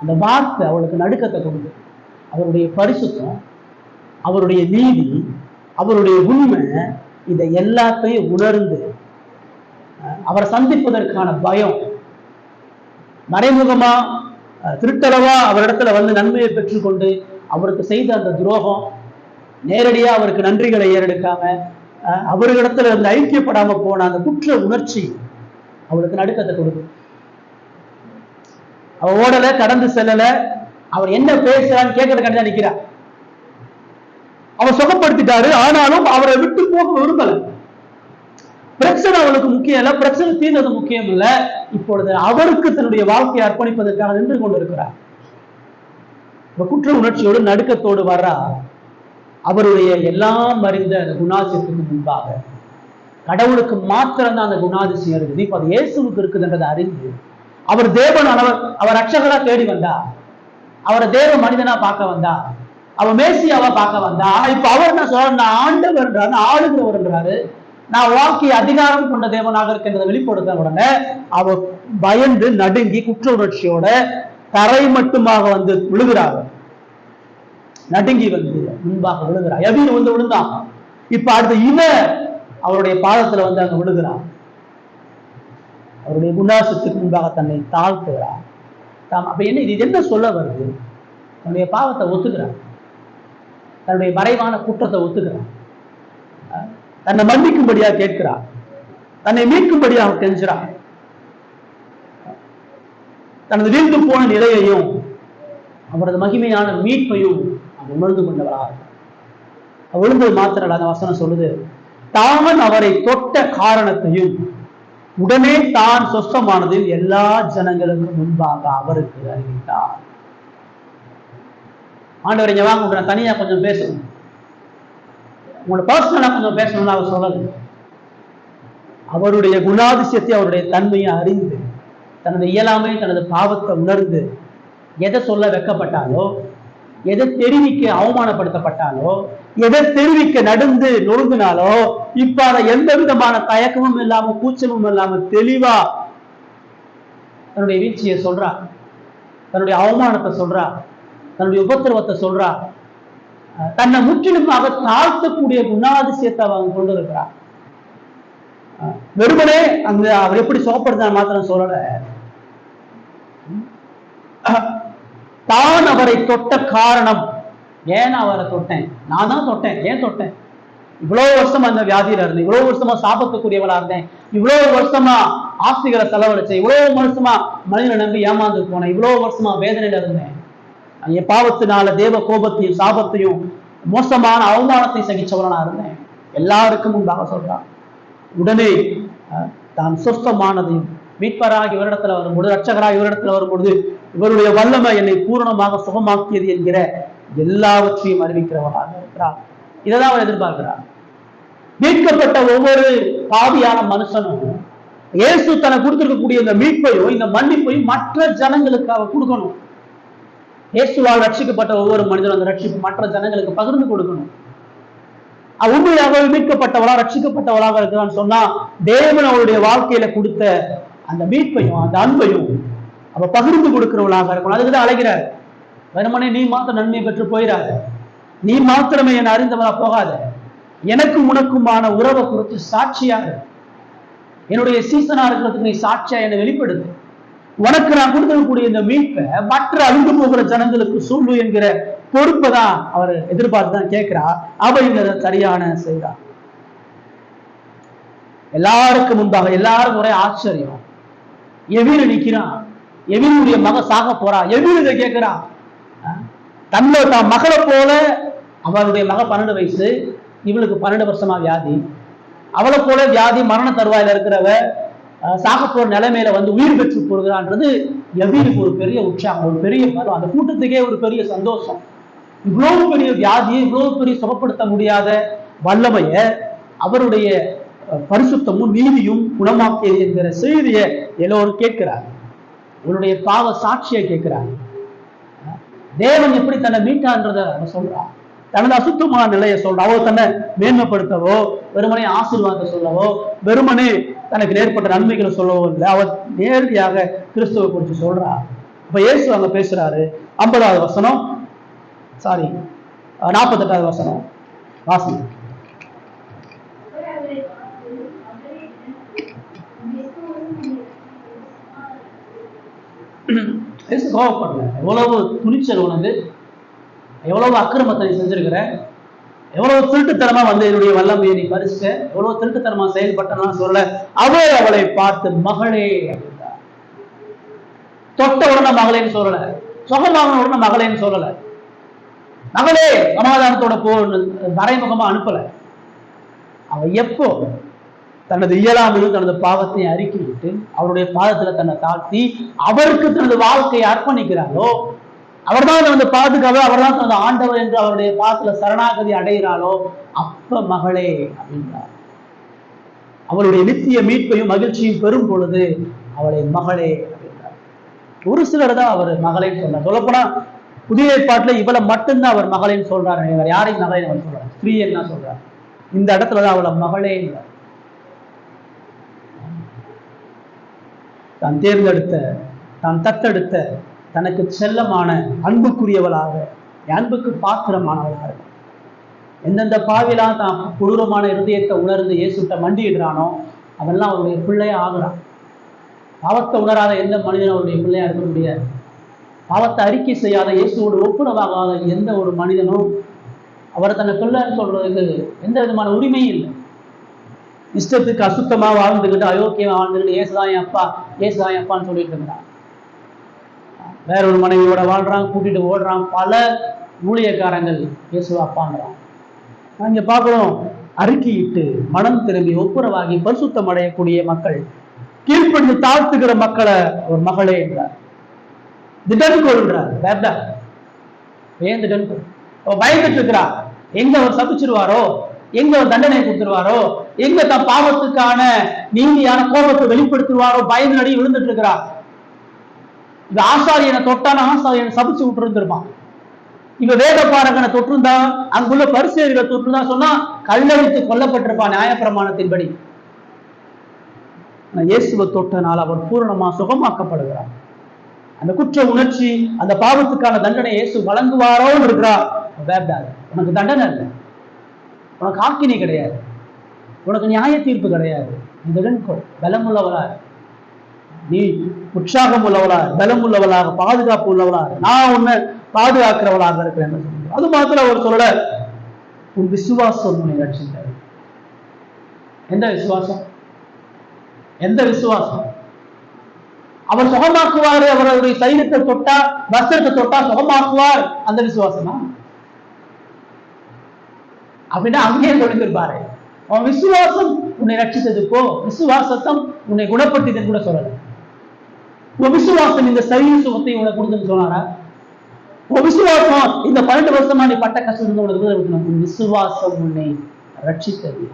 அந்த வார்த்தை அவளுக்கு நடுக்கத்தை கொண்டு அவருடைய பரிசுத்தம், அவருடைய நீதி, அவருடைய உண்மை, இதை எல்லாத்தையும் உணர்ந்து அவரை சந்திப்பதற்கான பயம், மறைமுகமா திருத்தளவா அவரிடத்துல வந்து நன்மையை பெற்றுக்கொண்டு அவருக்கு செய்த அந்த துரோகம், நேரடியா அவருக்கு நன்றிகளை ஏறெடுக்காம அவர்களிடத்துல இருந்து ஐக்கியப்படாம போன அந்த குற்ற உணர்ச்சி அவளுக்கு நடுக்கத்தை கொடுக்கும். அவ ஓடல, கடந்து செல்லல, அவர் என்ன பேசுறான்னு கேட்கறதுக்காண்டி நிற்கிறார். அவர் சுகப்படுத்திட்டாரு, ஆனாலும் அவரை விட்டு போக விரும்பல. பிரச்சனை அவளுக்கு முக்கியம் இல்ல, பிரச்சனை தீர்ந்தது முக்கியம் இல்ல. இப்பொழுது அவருக்கு தன்னுடைய வாழ்க்கையை அர்ப்பணிப்பதற்காக நின்று கொண்டிருக்கிறார். குற்ற உணர்ச்சியோடு நடுக்கத்தோடு வர்றா. அவருடைய எல்லாம் அறிந்த அந்த குணாதிசயத்துக்கு முன்பாக கடவுளுக்கு மாத்திரம்தான் அந்த குணாதிசயம் இருக்குது. இப்ப அது இயேசுவுக்கு இருக்குதுன்றதை அறிந்து அவர் தேவன், அவர் ரட்சகரா தேடி வந்தா, அவரை தேவ மனிதனா பார்க்க வந்தா, அவர் மேசியாவா பார்க்க வந்தா. இப்ப அவர் என்ன சொல்ற? நான் ஆண்டவர் என்றாரு, ஆளுகிறவர் என்றாரு, நான் வாழ்க்கையை அதிகாரம் கொண்ட தேவனாக இருக்கின்றதை வெளிப்படுத்த உடனே அவர் பயந்து நடுங்கி குற்ற உணர்ச்சியோட தரை மட்டுமாக வந்து விழுகிறார். நடுங்கி வந்து முன்பாக விழுகிறார். எதிர் வந்து விழுந்தான். இப்ப அடுத்த அவருடைய பாதத்துல வந்து அங்க விழுகிறான். அவருடைய குணாசத்துக்கு முன்பாக தன்னை தாழ்த்துகிறார். அப்ப இது என்ன சொல்ல வருது? தன்னுடைய பாவத்தை ஒத்துக்கிறார், தன்னுடைய மறைவான குற்றத்தை ஒத்துக்கிறார், தன்னை மன்னிக்கும்படியாக கேட்கிறார், தன்னை மீட்கும்படியாக கெஞ்சுறார், தனது வீழ்ந்து போன நிலையையும் அவரது மகிமையான மீட்பையும் அவர் உணர்ந்து கொண்டவராக விழுந்தது மாத்திரம் அந்த வசனம் சொல்லுது, தான் அவரை தொட்ட காரணத்தையும் உடனே தான் சொஸ்தமானதில் எல்லா ஜனங்களுக்கும் முன்பாக அவருக்கு அறிவித்தார். ஆண்டவர் இங்க வாங்க, நான் தனியா கொஞ்சம் பேசணும், உங்களோட பர்சனலா கொஞ்சம் பேசணும்னு அவர் சொல்லல. அவருடைய குணாதிசயத்தை, அவருடைய தன்மையை அறிந்து, தனது இயலாமை, தனது பாவத்தை உணர்ந்து, எதை சொல்ல வெக்கப்பட்டாலோ, எதை தெரிவிக்க அவமானப்படுத்தப்பட்டாலோ, எதை தெரிவிக்க நடந்து நொறுங்கினாலோ, இப்ப அதை எந்த விதமான தயக்கமும் இல்லாம, கூச்சமும் இல்லாம தெளிவா தன்னுடைய வீழ்ச்சியை சொல்றா, தன்னுடைய அவமானத்தை சொல்றா, தன்னுடைய உபத்திரவத்தை சொல்றா, தன்னை முற்றிலுமாக தாழ்த்தக்கூடிய குணாதிசயத்தை அவங்க கொண்டு இருக்கிறார். வெறுமனே அந்த அவர் எப்படி சுகப்படுத்த மாத்திரம் சொல்லல, தான் அவரை தொட்ட காரணம். ஏன் அவரை தொட்டேன்? நான் தான் தொட்டேன். ஏன் தொட்டேன்? இவ்வளவு வருஷமா அந்த வியாதியில இருந்தேன், இவ்வளவு வருஷமா சாபத்துக்குரியவளா இருந்தேன், இவ்வளவு வருஷமா ஆஸ்திகளை செலவழிச்சேன், இவ்வளவு வருஷமா மனிதனை நம்பி ஏமாந்து போனேன், இவ்வளவு வருஷமா வேதனையில இருந்தேன், என் பாவத்தினால தேவ கோபத்தையும் சாபத்தையும் மோசமான அவமானத்தை சகிச்சவனா இருந்தேன். எல்லாருக்கும் முன்பாக சொல்றான். உடனே தான் சொஸ்தமானதையும் மீட்பராக இவரிடத்துல வரும்பொழுது, ரட்சகராக இவரிடத்துல வரும்பொழுது, இவருடைய வல்லமை என்னை பூரணமாக சுகமாக்கியது என்கிற எல்லாவற்றையும் அறிவிக்கிறவராக இருக்கிறார். இதைதான் அவர் எதிர்பார்க்கிறார். மீட்கப்பட்ட ஒவ்வொரு பாவியான மனுஷனும் இயேசு தனக்கு கொடுத்திருக்கக்கூடிய இந்த மீட்பையும் இந்த மன்னிப்பையும் மற்ற ஜனங்களுக்கு அவர் கொடுக்கணும். இயேசுவால் ரட்சிக்கப்பட்ட ஒவ்வொரு மனிதனும் அந்த ரட்சிப்பு மற்ற ஜனங்களுக்கு பகிர்ந்து கொடுக்கணும். உண்மையாக மீட்கப்பட்டவளா ரட்சிக்கப்பட்டவளாக இருக்கிறான்னு சொன்னா, தேவன் அவருடைய வாழ்க்கையில கொடுத்த அந்த மீட்பையும் அந்த அன்பையும் அவ பகிர்ந்து கொடுக்கிறவளாக இருக்கணும். அதுக்குதான் அழைக்கிறார். வெறுமனே நீ மாத்திரம் நன்மையை பெற்று போயிடாத, நீ மாத்திரமே என்னை அறிந்தவளா போகாத, எனக்கும் உனக்குமான உறவை குறித்து சாட்சியாக, என்னுடைய சீசனா இருக்கிறதுக்கு நீ சாட்சியா என்னை வெளிப்படுது, உனக்கு நான் கொடுக்கக்கூடிய இந்த மீட்பை மற்ற அழிந்து போகிற ஜனங்களுக்கு சொல்லு என்கிற பொறுப்பை தான் அவர் எதிர்பார்த்துதான் கேட்கிறார். அவர் இந்த சரியான செய்கிறார். எல்லாருக்கும் முன்பாக எல்லாரும் ஒரே ஆச்சரியம். எவீரு நிக்கிறான், எவீருடைய மக சாக போறா, எவீரு இதை கேட்கிறான். தன்னோட தான் மகளை போல அவருடைய மக 12 வயசு, இவளுக்கு 12 வருஷமா வியாதி, அவளை போல வியாதி மரண தருவாயில இருக்கிறவ சாகப்போற நிலைமையில வந்து உயிர் பெற்று போகிறான்றது எவ்வளவு ஒரு பெரிய உற்சாகம், ஒரு பெரிய பலம், அந்த கூட்டத்துக்கே ஒரு பெரிய சந்தோஷம். இவ்வளவு பெரிய வியாதியை, இவ்வளவு பெரிய சுகப்படுத்த முடியாத வல்லமைய அவருடைய பரிசுத்தமும் நீதியும் குணமாக்கியது என்கிற செய்தியை எல்லோரும் கேட்கிறார். அவருடைய பாவ சாட்சியை கேட்கிறார். தேவன் எப்படி தன்னை மீட்டான்றத அவன் சொல்றான். தனது அசுத்தமான நிலையை சொல்றான். அவள் தன்னை மேன்மைப்படுத்தவோ, வெறுமனே ஆசீர்வாதத்தை சொல்லவோ, வெறுமனே தனக்கு ஏற்பட்ட நன்மைகளை சொல்லவோ இல்லை. அவர் நேரடியாக கிறிஸ்துவை குறித்து சொல்றா. அப்ப இயேசு அங்க பேசுறாரு. 50வது வசனம், 48வது வசனம் வாசி. கோவப்படல. எவ்வளவு துணிச்சல் உனக்கு, எவ்வளவு அக்கிரமத்தை நீ செஞ்சிருக்கிற, எவ்வளவு திருட்டுத்தனமா வந்து என்னுடைய வல்லமையை நீ பறிச்சுட்ட, எவ்வளவு திருட்டுத்தனமா செயல்பட்டனா சொல்ல. அவளை பார்த்து மகளே அப்படின்றார். தொட்ட உடனே மகளேன்னு சொல்லல, சுகமான உடனே மகளேன்னு சொல்லல. மகளே சமாதானத்தோட போன்னு மறைமுகமா அனுப்பல. அவ எப்போ தனது இயலாமையும் தனது பாவத்தையும் அறிக்கிவிட்டு அவருடைய பாதத்துல தன்னை தாழ்த்தி அவருக்கு தனது வாழ்க்கையை அர்ப்பணிக்கிறாளோ, அவர் தான் தனது பாதுகாப்பு, அவர் தான் தனது ஆண்டவர் என்று அவருடைய பாதத்துல சரணாகதி அடைகிறாளோ, அப்ப மகளே அப்படின்றார். அவளுடைய நித்திய மீட்பையும் மகிழ்ச்சியும் பெறும் பொழுது அவளை மகளே அப்படின்றார். ஒரு சிலர் தான் அவர் மகளேன்னு சொல்றார். சொல்லப்போனா புதிய ஏற்பாட்டுல இவளை மட்டும்தான் அவர் மகளேன்னு சொல்றாரு. யாரையும் மகளேன்னு அவர் சொல்றாரு, ஸ்திரீ என்ன சொல்றார். இந்த இடத்துலதான் அவளை மகளே. தான் தேர்ந்தெடுத்த, தான் தத்தெடுத்த, தனக்கு செல்லமான, அன்புக்குரியவளாக, அன்புக்கு பாத்திரமானவளாக, எந்தெந்த பாவிலாம் தான் கொடூரமான இருதயத்தை உணர்ந்து இயேசுட்ட மண்டியிடுறானோ அவெல்லாம் அவருடைய பிள்ளையா ஆகுறான். பாவத்தை உணராத எந்த மனிதனும் அவருடைய பிள்ளையா இருக்க முடியாது. பாவத்தை அறிக்கை செய்யாத, இயேசுவோடு ஒப்புரவாகாத எந்த ஒரு மனிதனும் அவரை தன்னை பிள்ளைன்னு சொல்றதுக்கு எந்த விதமான உரிமையும் இல்லை. இஷ்டத்துக்கு அசுத்தமா வாழ்ந்துக்கிட்டு, அயோக்கியமா வாழ்ந்துக்கிட்டு, ஏசுதான் என் அப்பா, ஏசுதான் என் அப்பான்னு சொல்லிட்டு இருக்கிறான். வேற ஒரு மனைவியோட வாழ்றான், கூட்டிட்டு ஓடுறான். பல ஊழியக்காரங்கள் இயேசுவா அப்பாங்கிறான். இங்க பார்க்கிறோம், அறிக்கையிட்டு மனம் திரும்பி ஒப்புரவாகி பரிசுத்தம் அடையக்கூடிய மக்கள், கீழ்ப்படிந்து தாழ்த்துகிற மக்களை ஒரு மகளே என்றார். திடன் கொள்றார். வேற ஏன் திடன் கொள்? பயந்துட்டு இருக்கிறா. எங்க அவர் சபிச்சிருவாரோ, எங்க ஒரு தண்டனை கொடுத்துருவாரோ, எங்க தன் பாவத்துக்கான நீதியான கோபத்தை வெளிப்படுத்துவாரோ பயந்து நடி விழுந்துட்டு இருக்கிறா. இந்த ஆசாரியனை தொட்டான ஆசாரியனை சபிச்சு விட்டு இருந்திருப்பான். இவ வேத பாரகனை தொற்றுந்தா, அங்குள்ள பரிசேயர்களை தொற்றுந்தா சொன்னா கல்லடித்து கொல்லப்பட்டிருப்பான் நியாயப்பிரமாணத்தின்படி. இயேசுவை தொட்டனால் அவர் பூரணமா சுகமாக்கப்படுகிறார். அந்த குற்ற உணர்ச்சி, அந்த பாவத்துக்கான தண்டனை இயேசு வழங்குவாரோன்னு இருக்கிறா. உனக்கு தண்டனை இல்லை, உனக்கு ஆக்கினை கிடையாது, உனக்கு நியாய தீர்ப்பு கிடையாது. பலம் உள்ளவளா, நீ உற்சாகம் உள்ளவளா, பலம் உள்ளவளாக, பாதுகாப்பு உள்ளவளாக, நான் உன்னை பாதுகாக்கிறவளாக இருக்கிறேன். அது மாத்திரம் அவர் சொல்லல, உன் விசுவாசம் உன்னை ரட்சித்தது. எந்த விசுவாசம்? எந்த விசுவாசம்? அவர் சுகமாக்குவாரு, அவருடைய சரீரத்தை தொட்டா, வஸ்திரத்தை தொட்டா சுகமாக்குவார், அந்த விசுவாசமா? அப்படின்னா அங்கேயே சொல்லியிருப்பாரு, அவன் விசுவாசம் உன்னை ரட்சித்ததுக்கோ விசுவாசத்தம் உன்னை குணப்படுத்தியதுன்னு கூட சொல்லல. உன் விசுவாசம் இந்த சரீர சுகத்தை உனக்கு கொடுத்துன்னு சொன்னாரா? உன் விசுவாசம் இந்த 12 வருஷமா நீ பட்ட கஷ்டம் உனக்கு விசுவாசம் உன்னை ரட்சித்தது.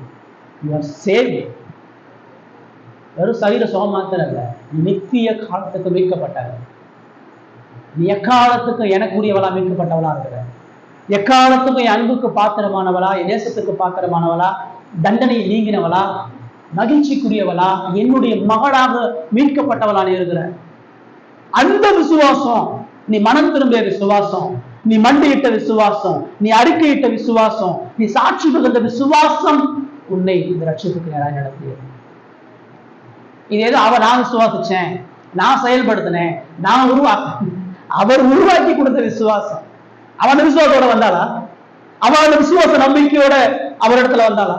வெறும் சரீர சுகம் மாத்திரம் இல்ல, நித்திய காலத்துக்கு மீட்கப்பட்டாங்க. நீ எக்காலத்துக்கும் எனக்குரியவளா மீட்கப்பட்டவளா இருக்கிற, எக்காலத்துக்கும் என் அன்புக்கு பாத்திரமானவளா, என் நேசத்துக்கு பாத்திரமானவளா, தண்டனையை நீங்கினவளா, மகிழ்ச்சிக்குரியவளா, என்னுடைய மகளாக மீட்கப்பட்டவளா நீ இருக்கிற. அந்த விசுவாசம், நீ மனம் திரும்பிய விசுவாசம், நீ மண்டியிட்ட விசுவாசம், நீ அறிக்கையிட்ட விசுவாசம், நீ சாட்சி பகிர்ந்த விசுவாசம் உன்னை இந்த ரட்சத்துக்கு நேராக நடத்தியது. இது ஏதோ நான் விசுவாசிச்சேன், நான் செயல்படுத்தினேன், நான் அவர் உருவாக்கி கொடுத்த விசுவாசம். அவன் விசுவாசத்தோட வந்தாளா? அவனோட விசுவாச நம்பிக்கையோட அவரிடத்துல வந்தாளா?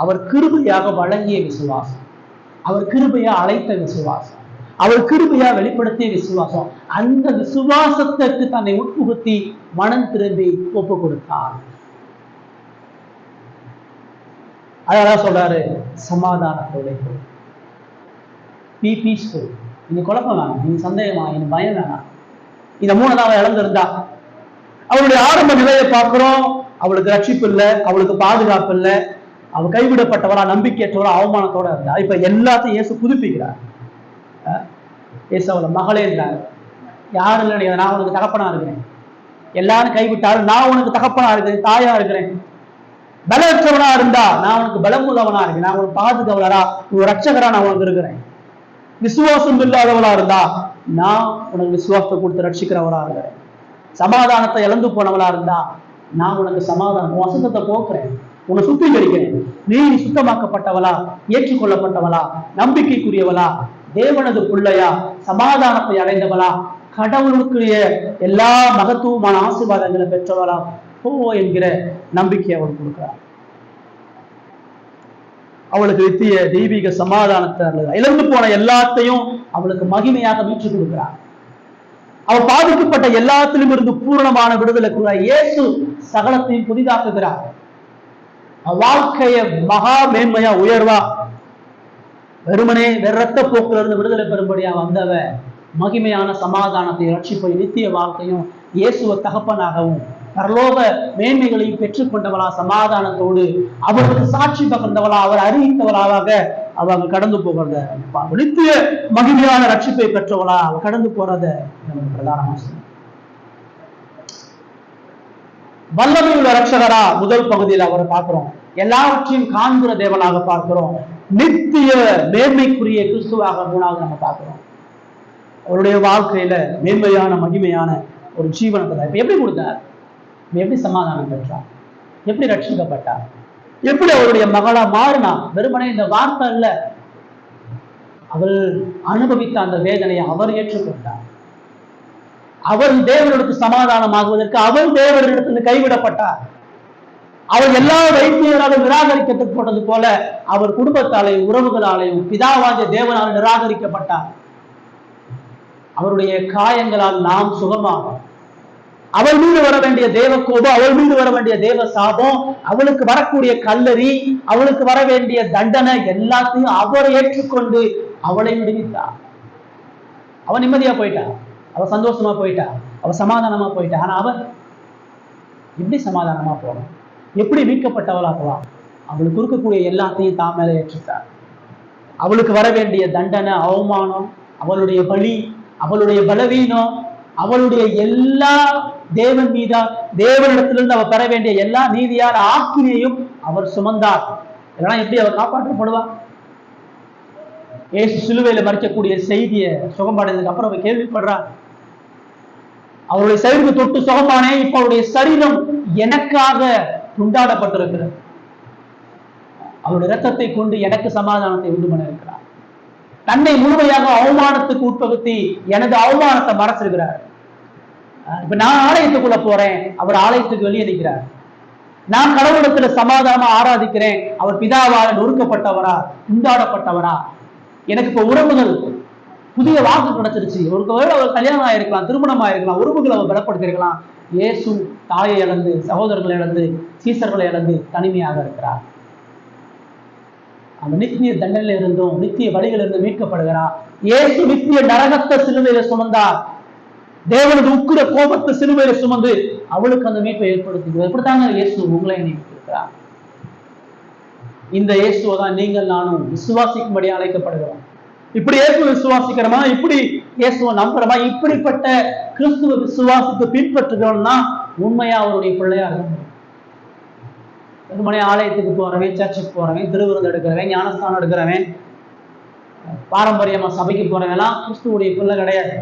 அவர் கிருபையாக வழங்கிய விசுவாசம், அவர் கிருபையா அழைத்த விசுவாசம், அவர் கிருபையா வெளிப்படுத்திய விசுவாசம். அந்த விசுவாசத்திற்கு தன்னை உட்புகுத்தி மனம் திரும்பி ஒப்பு கொடுத்தார். அதனால சொல்றாரு, சமாதானத்தோட பீஸ்ஃபுல். நீங்க குழப்பம் வேணாம், நீங்க சந்தேகமா, எனக்கு பயம் வேணாம். இந்த 3 தான் அவள் இழந்திருந்தா. அவளுடைய ஆரம்ப நிலையை பார்க்கிறோம். அவளுக்கு ரட்சிப்பு இல்லை, அவளுக்கு பாதுகாப்பு இல்லை, அவள் கைவிடப்பட்டவரா, நம்பிக்கையற்றவரா, அவமானத்தோட இருந்தா. இப்ப எல்லாத்தையும் இயேசு புதுப்பிக்கிறார். இயேசு அவளை மகளேன்றார். யாரும் இல்லை, நான் உனக்கு தகப்பனா இருக்கிறேன். எல்லாரும் கைவிட்டாலும் நான் உனக்கு தகப்பனா இருக்கிறேன், தாயா இருக்கிறேன். பலவற்றவனா இருந்தா நான் உனக்கு பலம் உள்ளவனா இருக்கேன், நான் உனக்கு பாதுகாவலரா, ஒரு ரட்சகரா நான் உனக்கு இருக்கிறேன். விசுவாசம் இல்லாதவளா இருந்தா நான் உனக்கு விசுவாசத்தை கொடுத்து ரட்சிக்கிறவளா இருக்கிறேன். சமாதானத்தை இழந்து போனவளா இருந்தா நான் உனக்கு சமாதானம், வசந்தத்தை போக்குறேன், உன்னை சுத்திகரிக்கிறேன். நீ சுத்தமாக்கப்பட்டவளா, ஏற்றுக்கொள்ளப்பட்டவளா, நம்பிக்கைக்குரியவளா, தேவனது பிள்ளையா, சமாதானத்தை அடைந்தவளா, கடவுளுக்குரிய எல்லா மகத்துவமான ஆசீர்வாதங்களை பெற்றவளா போ என்கிற நம்பிக்கையை அவள் கொடுக்கிறார். அவளுக்கு நித்திய தெய்வீக சமாதானத்தை, இழந்து போன எல்லாத்தையும் அவளுக்கு மகிமையாக மீட்டு கொடுக்கிறார். அவள் பாதிக்கப்பட்ட எல்லாத்திலும் இருந்து பூரணமான விடுதலை கொடுக்கிறார். இயேசு சகலத்தையும் புதிதாக்குகிறார். வாழ்க்கைய மகா மேன்மையா, உயர்வா, வெறுமனே ரத்த போக்குல இருந்து விடுதலை பெறும்படியா வந்தவ மகிமையான சமாதானத்தை, ரட்சிப்பை, நித்திய வாழ்க்கையும், இயேசுவ தகப்பனாகவும் பரலோக மேன்மைகளையும் பெற்றுக்கொண்டவளா, சமாதானத்தோடு அவருக்கு சாட்சி பகிர்ந்தவளா, அவர் அறிவித்தவளாக அவங்க கடந்து போகிறத, நித்திய மகிமையான ரட்சிப்பை பெற்றவளா அவ கடந்து போறத நமக்கு பிரதானமா சொல்லும். வல்லமையுள்ள ரட்சகரா முதல் பகுதியில் அவரை பார்க்கிறோம். எல்லாவற்றையும் காண்கிற தேவனாக பார்க்கிறோம். நித்திய மேன்மைக்குரிய கிறிஸ்துவாக 3வது நம்ம பார்க்கிறோம். அவருடைய வாழ்க்கையில மேன்மையான மகிமையான ஒரு ஜீவனத்தை இப்ப எப்படி கொடுத்தார், எப்படி சமாதானம் பெற்றார், எப்படி ரட்சிக்கப்பட்டார், எப்படி அவருடைய மகளா மாறினா. வெறுமனே இந்த வார்த்தை இல்ல, அவள் அனுபவித்த அந்த வேதனையை அவர் ஏற்றுக்கொண்டார். அவள் தேவனுக்கு சமாதானம் ஆகுவதற்கு அவள் தேவனிடத்தில் கைவிடப்பட்டார். அவர் எல்லா வைத்தியராலும் நிராகரிக்கப்பட்டது போல அவர் குடும்பத்தாலையும் உறவுகளாலையும் பிதாவாகிய தேவனால் நிராகரிக்கப்பட்டார். அவருடைய காயங்களால் நாம் சுகமாகும். அவள் மீது வர வேண்டிய தேவ கோபம், அவள் மீது வர வேண்டிய தேவ சாபம், அவளுக்கு வரக்கூடிய கல்லறி, அவளுக்கு வர வேண்டிய தண்டனை எல்லாத்தையும் அவர் ஏற்றுக்கொண்டு அவளை விடுவித்தார். அவன் நிம்மதியா போயிட்டா, அவ சந்தோஷமா போயிட்டா, அவ சமாதானமா போயிட்டா. ஆனா அவன் எப்படி சமாதானமா போகணும், எப்படி மீட்கப்பட்டவளாகலாம்? அவளுக்கு இருக்கக்கூடிய எல்லாத்தையும் தான் மேல ஏற்றுட்டார். அவளுக்கு வர வேண்டிய தண்டனை, அவமானம், அவளுடைய பலி, அவளுடைய பலவீனம், அவளுடைய எல்லா தேவன் மீதா தேவனிடத்திலிருந்து அவர் பெற வேண்டிய எல்லா நீதியான ஆக்கினையும் அவர் சுமந்தார். இதெல்லாம் எப்படி அவர் காப்பாற்றப்படுவார்? இயேசு சிலுவையில மறிக்கக்கூடிய செய்தியை சுகமடைந்ததுக்கு அப்புறம் அவர் கேள்விப்படுறார். அவருடைய சரீரத்தை தொட்டு சுகமானே, இப்ப அவருடைய சரீரம் எனக்காக துண்டாடப்பட்டிருக்கிறது, அவருடைய இரத்தத்தை கொண்டு எனக்கு சமாதானத்தை உண்டு பண்ண இருக்கிறார். தன்னை முழுமையாக அவமானத்துக்கு உட்படுத்தி எனது அவமானத்தை மறைச்சிருக்கிறார். இப்ப நான் ஆலயத்துக்குள்ள போறேன், அவர் ஆலயத்துக்கு வெளியே நிற்கிறார். நான் கடவுளத்துல சமாதானமா ஆராதிக்கிறேன், அவர் பிதாவால் நொறுக்கப்பட்டவரா, துண்டாடப்பட்டவரா. எனக்கு இப்ப உறவுகள் புதிய வாக்கு கிடைச்சிருச்சு. ஒருவேளை அவர் கல்யாணம் ஆயிருக்கலாம், திருமணம் ஆயிருக்கலாம், உறவுகளை அவர் பலப்படுத்திருக்கலாம். இயேசு தாயை இழந்து, சகோதரர்களை இழந்து, சீசர்களை இழந்து தனிமையாக இருக்கிறார். அந்த நித்திய தண்டனையில இருந்தும் நித்திய வழிகளிலிருந்து மீட்கப்படுகிறார். இயேசு நித்திய நரகத்தை சிலுவையில சுமந்தார். தேவனது உக்கிர கோபத்தை சிலுவையில சுமந்து அவளுக்கு அந்த மீட்பை ஏற்படுத்துகிறது. எப்படித்தாங்க இயேசு உங்களை மீட்கிறார்? இந்த இயேசுவை தான் நீங்கள் நானும் விசுவாசிக்கும்படி அழைக்கப்படுகிறோம். இப்படி இயேசுவை விசுவாசிக்கிறோமா, இப்படி இயேசுவை நம்புறோமா, இப்படிப்பட்ட கிறிஸ்துவ விசுவாசத்தை பின்பற்றுகிறோம்னா உண்மையா அவருடைய பிள்ளையா இருக்கும். வெறுமனே ஆலயத்துக்கு போறவன், சர்ச்சுக்கு போறவன், திருவிருந்து எடுக்கிறவன், ஞானஸ்தானம் எடுக்கிறவன், பாரம்பரியமா சபைக்கு போறவெல்லாம் கிறிஸ்துவோடைய பிள்ளை கிடையாது.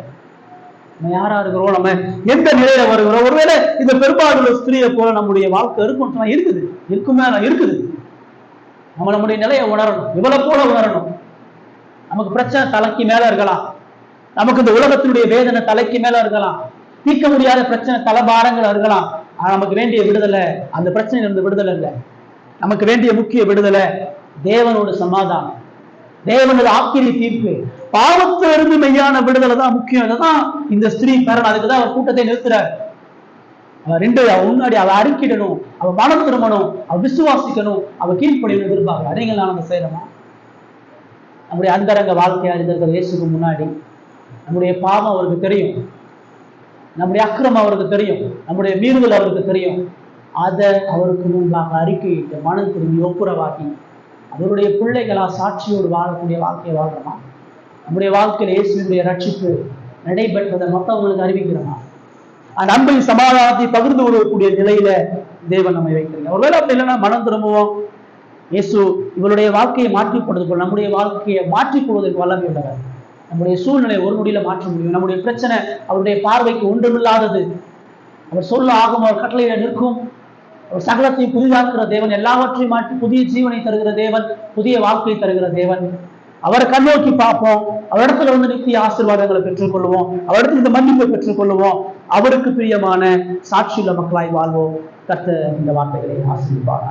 நம்ம யாரா இருக்கிறோம், நம்ம எந்த நிலையில வருகிறோம்? ஒருவேளை இந்த பெரும்பாலுள்ள ஸ்திரீயை போல நம்முடைய வாழ்க்கை இருக்கும், இருக்குது, இருக்குமே இருக்குது. நம்ம நம்முடைய நிலையை உணரணும், இவ்வளவு போல உணரணும். நமக்கு பிரச்சனை தலைக்கு மேல இருக்கலாம், நமக்கு இந்த உலகத்தினுடைய வேதனை தலைக்கு மேல இருக்கலாம், தீர்க்க முடியாத பிரச்சனை தலபாரங்கள் இருக்கலாம். ஆனா நமக்கு வேண்டிய விடுதலை அந்த பிரச்சனையில இருந்து விடுதலை இல்லை. நமக்கு வேண்டிய முக்கிய விடுதலை தேவனோட சமாதானம், தேவனோட ஆக்கினை தீர்ப்பு, பாவத்திலிருந்து மெய்யான விடுதலை தான் முக்கியம். அதுதான் இந்த ஸ்திரீ பேரன், அதுக்குதான் அவர் கூட்டத்தை நிறுத்துறார். அவ முன்னாடி அவ அறிக்கிடணும், அவ மனம் திரும்பணும், அவ விசுவாசிக்கணும், அவ கீழ்ப்படியணும் எதிர்பார்க்க. நீங்கள் நான் செய்யறோமா? நம்முடைய அந்தரங்க வாழ்க்கையை அறிந்திருக்கிற இயேசுக்கு முன்னாடி நம்முடைய பாவம் அவருக்கு தெரியும், நம்முடைய அக்கிரமம் அவருக்கு தெரியும், நம்முடைய மீறுதல் அவருக்கு தெரியும். அதை அவருக்கு முன்பாக அறிக்கையிட்டு மனம் திரும்பி ஒப்புரவாக்கி அவருடைய பிள்ளைகளா சாட்சியோடு வாழக்கூடிய வாழ்க்கையை வாழ்றோமா? நம்முடைய வாழ்க்கையில் இயேசுவினுடைய ரட்சிப்பு நடைபெற்றதை மற்றவங்களுக்கு அறிவிக்கிறோமா? அந்த அன்பை சமாதானத்தை பகிர்ந்து கொள்ளக்கூடிய நிலையில தேவன் நம்மை வைக்கிறீங்க. ஒருவேளை அப்படி இல்லைன்னா மனம் திரும்புவோம். இயேசு இவருடைய வாழ்க்கையை மாற்றிப்படுவது போல் நம்முடைய வாழ்க்கையை மாற்றிக்கொள்வதற்கு வல்லமை உள்ளவர். நம்முடைய சூழ்நிலை ஒரு நொடியில மாற்ற முடியும். நம்முடைய பிரச்சனை அவருடைய பார்வைக்கு ஒன்றுமில்லாதது. அவர் சொல்ல ஆகும், அவர் கட்டளையில நிற்கும். அவர் சகலத்தை புதிதாக்குற தேவன், எல்லாவற்றையும் மாற்றி புதிய ஜீவனை தருகிற தேவன், புதிய வாழ்க்கையை தருகிற தேவன். அவரை கண்ணோக்கி பார்ப்போம், அவரிடத்துல நித்திய ஆசீர்வாதங்களை பெற்றுக்கொள்வோம், அவரிடத்துல இந்த மன்னிப்பை பெற்றுக்கொள்வோம், அவருக்கு பிரியமான சாட்சியுள்ள மக்களாய் வாழ்வோம். கர்த்தர் இந்த வார்த்தைகளை ஆசீர்வதிப்பார்.